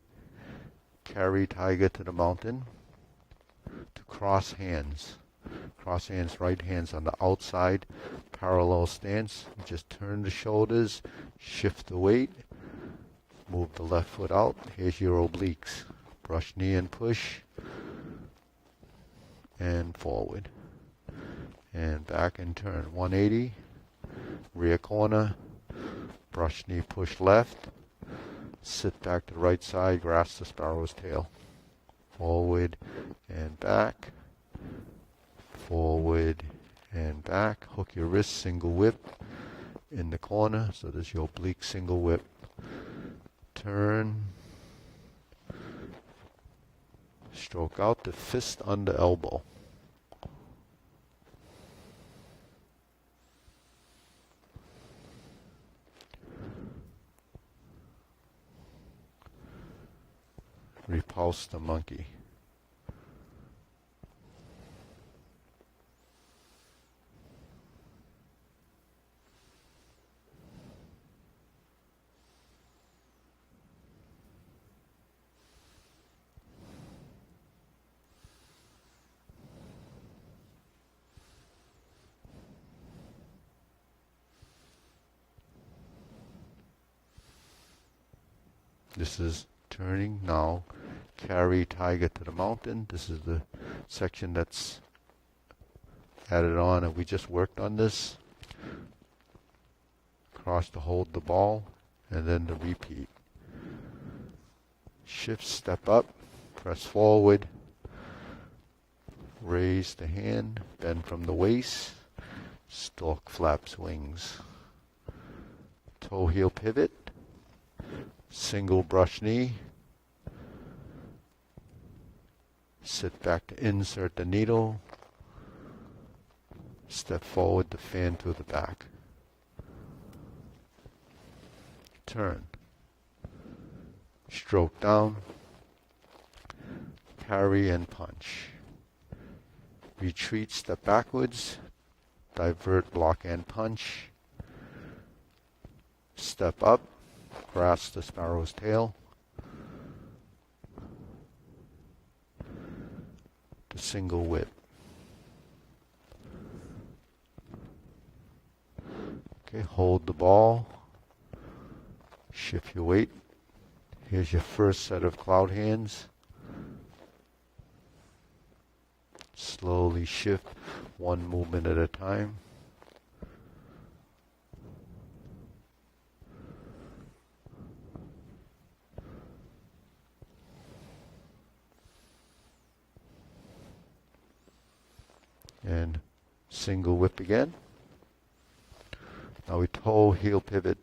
carry tiger to the mountain, to cross hands. Cross hands, right hands on the outside, parallel stance. You just turn the shoulders, shift the weight, move the left foot out. Here's your obliques. Brush knee and push, and forward. And back and turn. 180, rear corner, brush knee, push left, sit back to the right side, grasp the sparrow's tail. Forward and back, forward and back. Hook your wrist, single whip in the corner. So there's your oblique single whip. Turn, stroke out the fist under elbow. Repulse the monkey. This is turning now. Carry tiger to the mountain. This is the section that's added on, and we just worked on this. Cross to hold the ball, and then the repeat. Shift, step up, press forward, raise the hand, bend from the waist, stork flaps wings. Toe heel pivot, single brush knee, sit back to insert the needle, step forward to fan to the back. Turn, stroke down, parry and punch. Retreat, step backwards, divert, block and punch. Step up, grasp the sparrow's tail. The single whip. Okay, hold the ball. Shift your weight. Here's your first set of cloud hands. Slowly shift one movement at a time. And single whip again. Now we toe heel pivot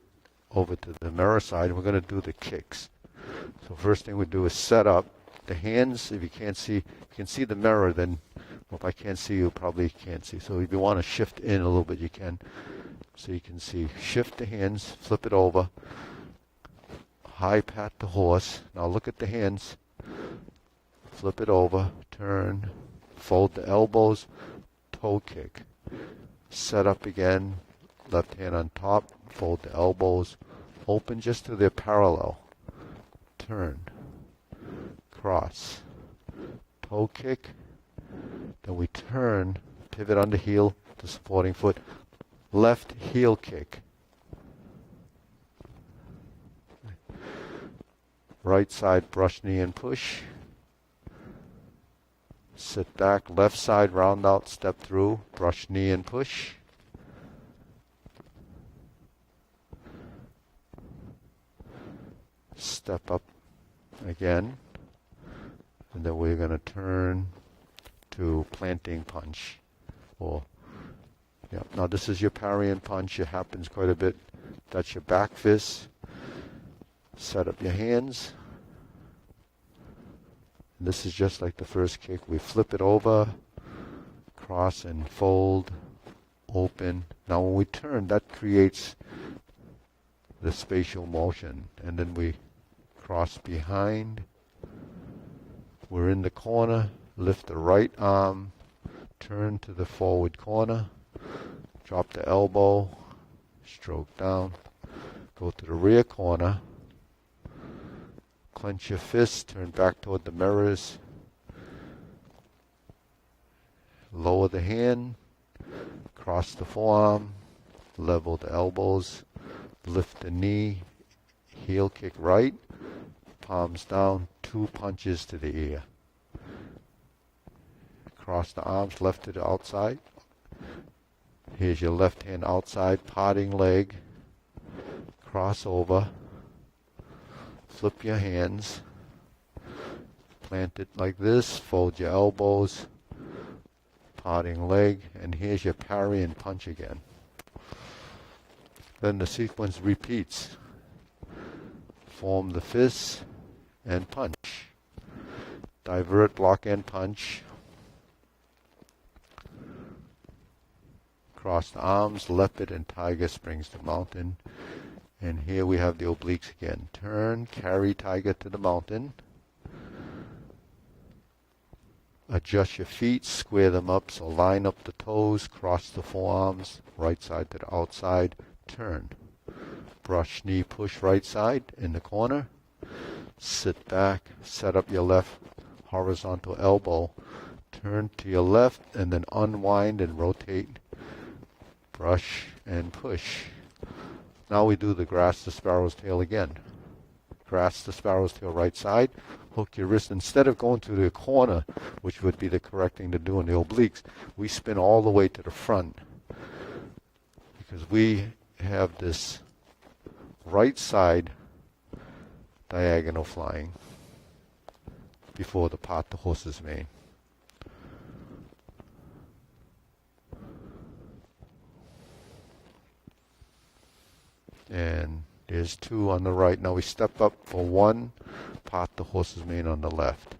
over to the mirror side, and we're going to do the kicks. So first thing we do is set up the hands. If you can't see, you can see the mirror, then well, if I can't see, you probably can't see. So if you want to shift in a little bit, you can. So you can see. Shift the hands, flip it over. High pat the horse. Now look at the hands. Flip it over, turn, fold the elbows, toe kick. Set up again, left hand on top, fold the elbows, open just to their parallel. Turn, cross, toe kick, then we turn, pivot on the heel, the supporting foot, left heel kick. Right side brush knee and push. Sit back, left side round out, step through, brush knee and push. Step up again, and then we're going to turn to planting punch. Now this is your parrying punch. It happens quite a bit. That's your back fist. Set up your hands. This is just like the first kick. We flip it over, cross and fold, open. Now when we turn, that creates the spatial motion. And then we cross behind. We're in the corner. Lift the right arm. Turn to the forward corner. Drop the elbow. Stroke down. Go to the rear corner. Clench your fist, turn back toward the mirrors. Lower the hand, cross the forearm, level the elbows, lift the knee, heel kick right, palms down, 2 punches to the ear. Cross the arms left to the outside. Here's your left hand outside, parting leg, cross over, flip your hands, plant it like this, fold your elbows, parting leg, and here's your parrying punch again. Then the sequence repeats. Form the fists and punch. Divert, block, and punch. Cross the arms, leopard and tiger springs to mountain. And here we have the obliques again. Turn, carry tiger to the mountain. Adjust your feet, square them up, so line up the toes, cross the forearms, right side to the outside, turn. Brush knee, push right side in the corner. Sit back, set up your left horizontal elbow. Turn to your left and then unwind and rotate. Brush and push. Now we do the grasp the sparrow's tail again. Grasp the sparrow's tail right side. Hook your wrist. Instead of going to the corner, which would be the correct thing to do in the obliques, we spin all the way to the front. Because we have this right side diagonal flying before the part the horse's mane. And there's 2 on the right. Now we step up for 1, part the horse's mane on the left.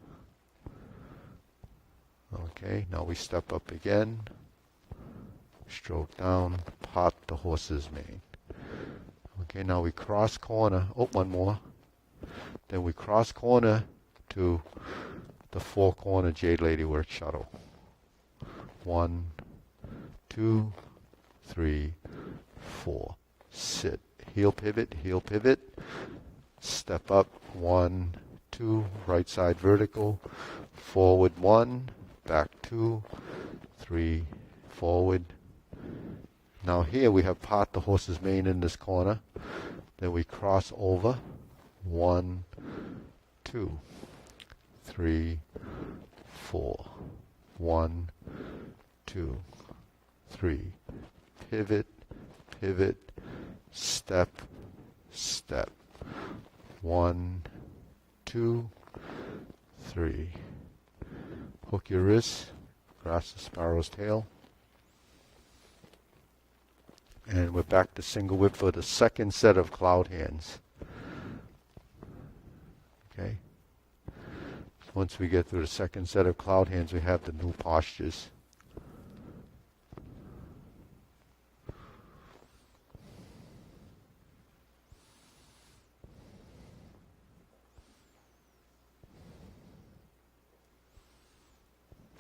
Okay, now we step up again, stroke down, part the horse's mane. Okay, now we cross corner. Oh, 1 more. Then we cross corner to the 4-corner Jade Lady Work shuttle. 1, 2, 3, 4. Sit. Heel pivot, step up, 1, 2, right side vertical, forward 1, back 2, 3, forward. Now here we have part the horse's mane in this corner, then we cross over, 1, 2, 3, 4, 1, 2, 3, pivot, step, step. 1, 2, 3. Hook your wrist, grasp the sparrow's tail. And we're back to single whip for the second set of cloud hands. Okay. Once we get through the second set of cloud hands, we have the new postures.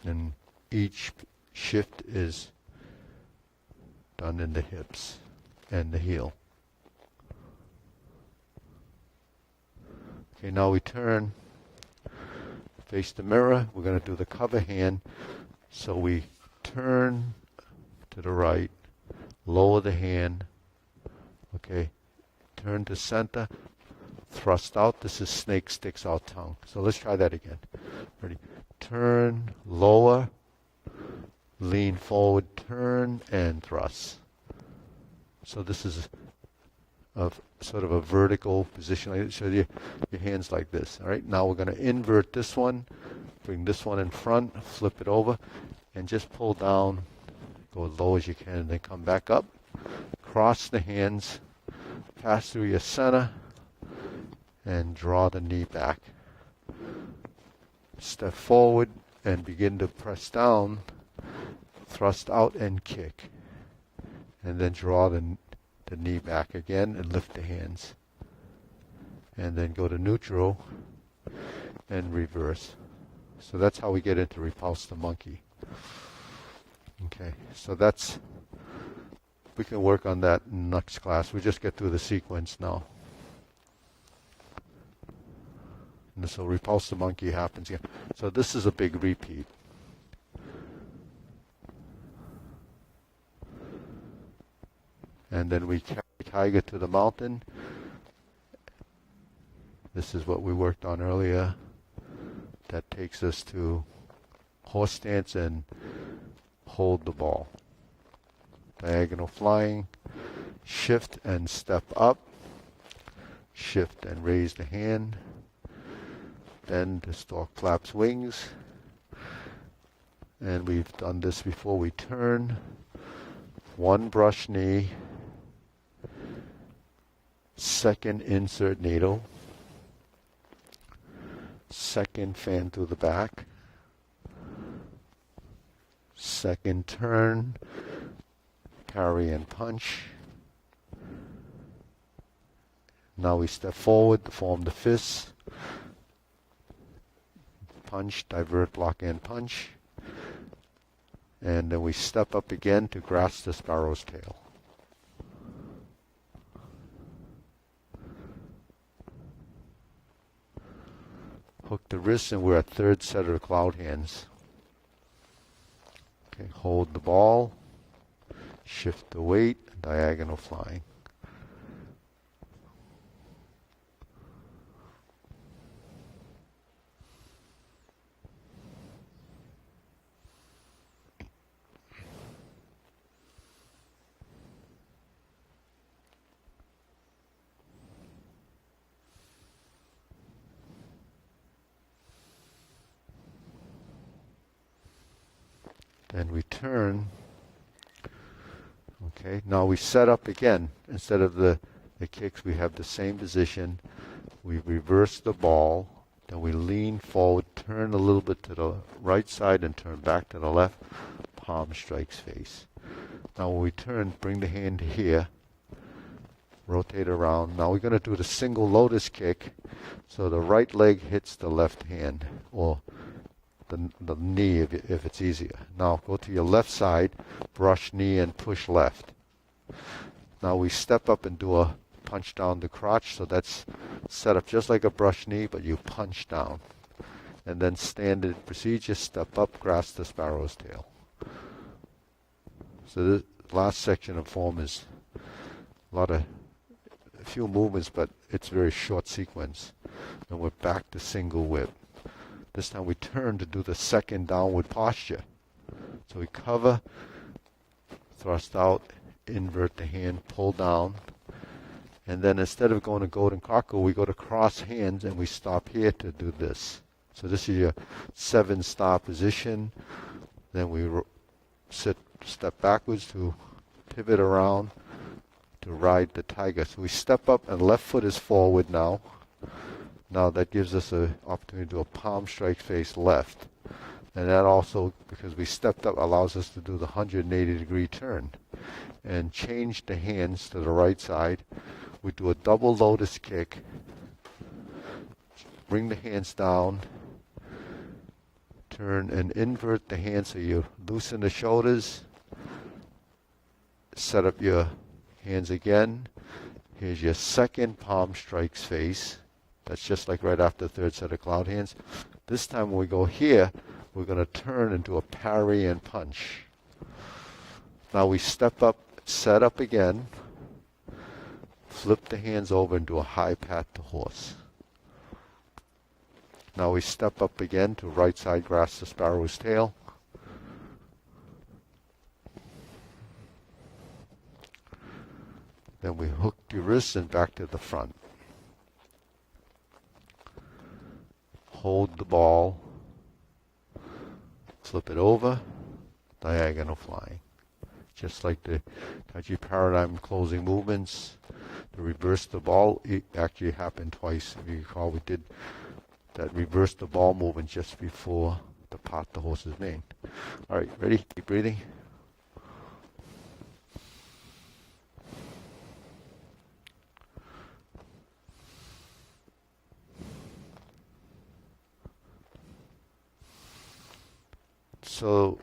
And each shift is done in the hips and the heel. Okay, now we turn, face the mirror. We're going to do the cover hand. So we turn to the right, lower the hand, okay, turn to center, thrust out. This is snake sticks out tongue. So let's try that again. Ready? Turn, lower, lean forward, turn, and thrust. So this is a sort of a vertical position. So your hands like this. All right. Now we're going to invert this one, bring this one in front, flip it over, and just pull down, go as low as you can, and then come back up. Cross the hands, pass through your center, and draw the knee back. Step forward and begin to press down, thrust out and kick. And then draw the knee back again and lift the hands. And then go to neutral and reverse. So that's how we get into repulse the monkey. Okay, so we can work on that in next class. We just get through the sequence now. And so repulsive monkey happens again. So this is a big repeat. And then we carry tiger to the mountain. This is what we worked on earlier. That takes us to horse stance and hold the ball. Diagonal flying, shift and step up, shift and raise the hand, then the stork flaps wings, and we've done this before. We turn, one brush knee, second insert needle, second fan through the back, second turn, parry and punch. Now we step forward to form the fist, punch, divert, block and punch, and then we step up again to grasp the sparrow's tail. Hook the wrists, and we're at third set of cloud hands. Okay, hold the ball, shift the weight, diagonal flying. Then we turn. Okay, now we set up again. Instead of the kicks, we have the same position. We reverse the ball. Then we lean forward, turn a little bit to the right side and turn back to the left. Palm strikes face. Now when we turn, bring the hand here. Rotate around. Now we're going to do the single lotus kick. So the right leg hits the left hand, or the knee if it's easier. Now go to your left side, brush knee and push left. Now we step up and do a punch down the crotch, so that's set up just like a brush knee, but you punch down. And then standard procedure, step up, grasp the sparrow's tail. So the last section of form is a few movements, but it's a very short sequence. And we're back to single whip. This time we turn to do the second downward posture. So we cover, thrust out, invert the hand, pull down. And then instead of going to golden cockle, we go to cross hands and we stop here to do this. So this is your 7-star position. Then we step backwards to pivot around to ride the tiger. So we step up and left foot is forward now. Now that gives us an opportunity to do a palm strike face left. And that also, because we stepped up, allows us to do the 180-degree turn. And change the hands to the right side. We do a double lotus kick. Bring the hands down. Turn and invert the hands so you loosen the shoulders. Set up your hands again. Here's your second palm strikes face. That's just like right after the third set of cloud hands. This time when we go here, we're going to turn and do a parry and punch. Now we step up, set up again, flip the hands over and do a high pat to horse. Now we step up again to right side grasp the sparrow's tail. Then we hook your wrists and back to the front. Hold the ball, flip it over, diagonal flying. Just like the Tai Chi Paradigm closing movements, to reverse the ball, it actually happened twice. If you recall, we did that reverse the ball movement just before the pot the horse's mane. All right, ready? Keep breathing. So,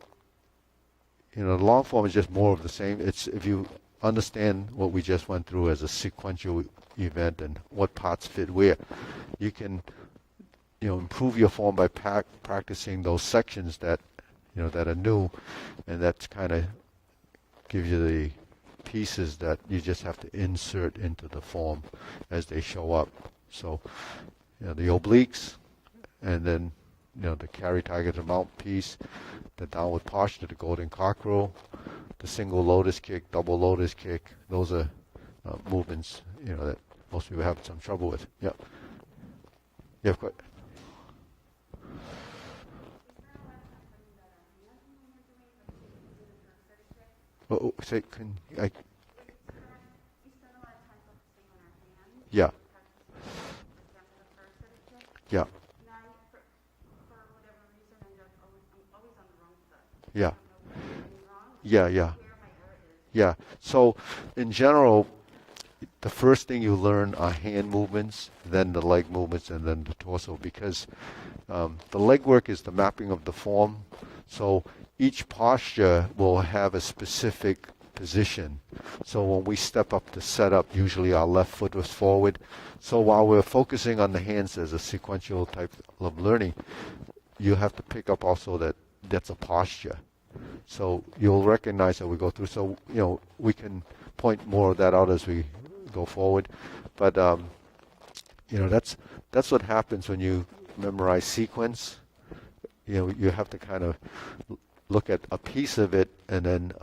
the long form is just more of the same. It's if you understand what we just went through as a sequential event and what parts fit where, you can improve your form by practicing those sections that that are new, and that's kind of gives you the pieces that you just have to insert into the form as they show up. So the obliques, and then the carry tiger to mount piece, the downward posture, the golden cockerel, the single lotus kick, double lotus kick. Those are movements that most people have some trouble with. Yeah. Yeah. Oh, say, can I? Yeah. Yeah. Yeah. Yeah. Yeah. Yeah. So, in general, the first thing you learn are hand movements, then the leg movements, and then the torso, because the leg work is the mapping of the form. So each posture will have a specific position. So when we step up to set up, usually our left foot was forward. So while we're focusing on the hands as a sequential type of learning, you have to pick up also that that's a posture. So you'll recognize that we go through. So we can point more of that out as we go forward. But that's what happens when you memorize sequence. You have to kind of look at a piece of it and then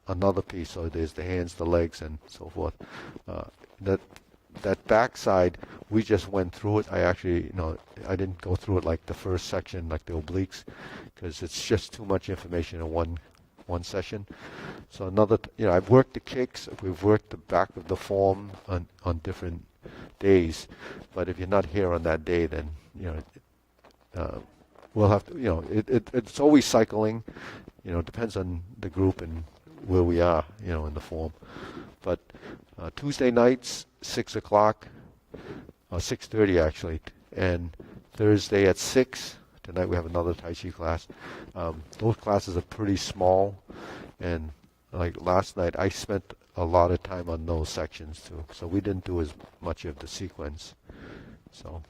another piece. So there's the hands, the legs, and so forth. That backside, we just went through it. I actually, I didn't go through it like the first section, like the obliques, because it's just too much information in one session. So I've worked the kicks. We've worked the back of the form on different days. But if you're not here on that day, then we'll have to. It's always cycling. Depends on the group and where we are. In the form. But Tuesday nights, 6 o'clock, 6:30 actually, and Thursday at 6. Tonight we have another Tai Chi class. Those classes are pretty small, and like last night, I spent a lot of time on those sections too. So we didn't do as much of the sequence. So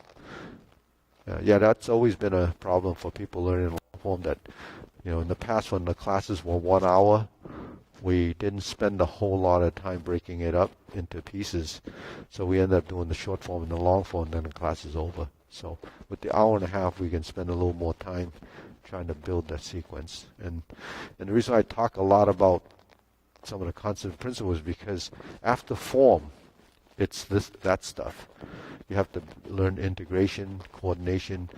that's always been a problem for people learning long form. That in the past when the classes were 1 hour, we didn't spend a whole lot of time breaking it up into pieces. So we end up doing the short form and the long form, and then the class is over. So with the hour and a half, we can spend a little more time trying to build that sequence. And the reason I talk a lot about some of the concepts and principles is because after form, it's that stuff. You have to learn integration, coordination,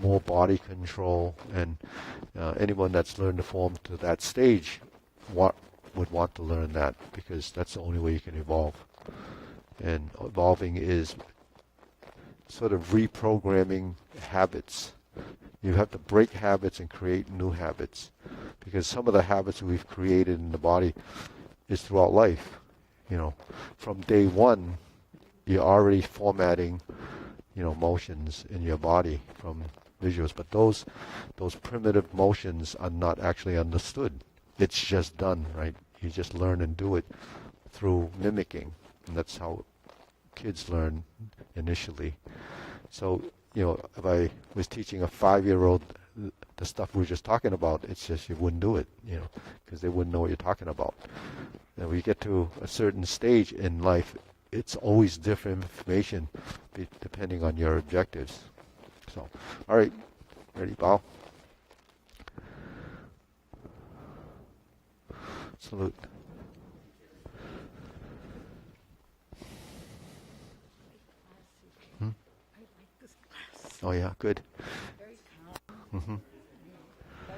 more body control, and anyone that's learned the form to that stage would want to learn that, because that's the only way you can evolve. And evolving is sort of reprogramming habits. You have to break habits and create new habits, because some of the habits we've created in the body is throughout life. From day one, you're already formatting, motions in your body from visuals. But those primitive motions are not actually understood. It's just done, right? You just learn and do it through mimicking, and that's how kids learn initially. So, if I was teaching a 5-year-old the stuff we were just talking about, it's just you wouldn't do it, because they wouldn't know what you're talking about. And when you get to a certain stage in life, it's always different information depending on your objectives. So, all right, ready, bow. Salute. Hmm? Oh yeah, good. Very calm. Mm-hmm.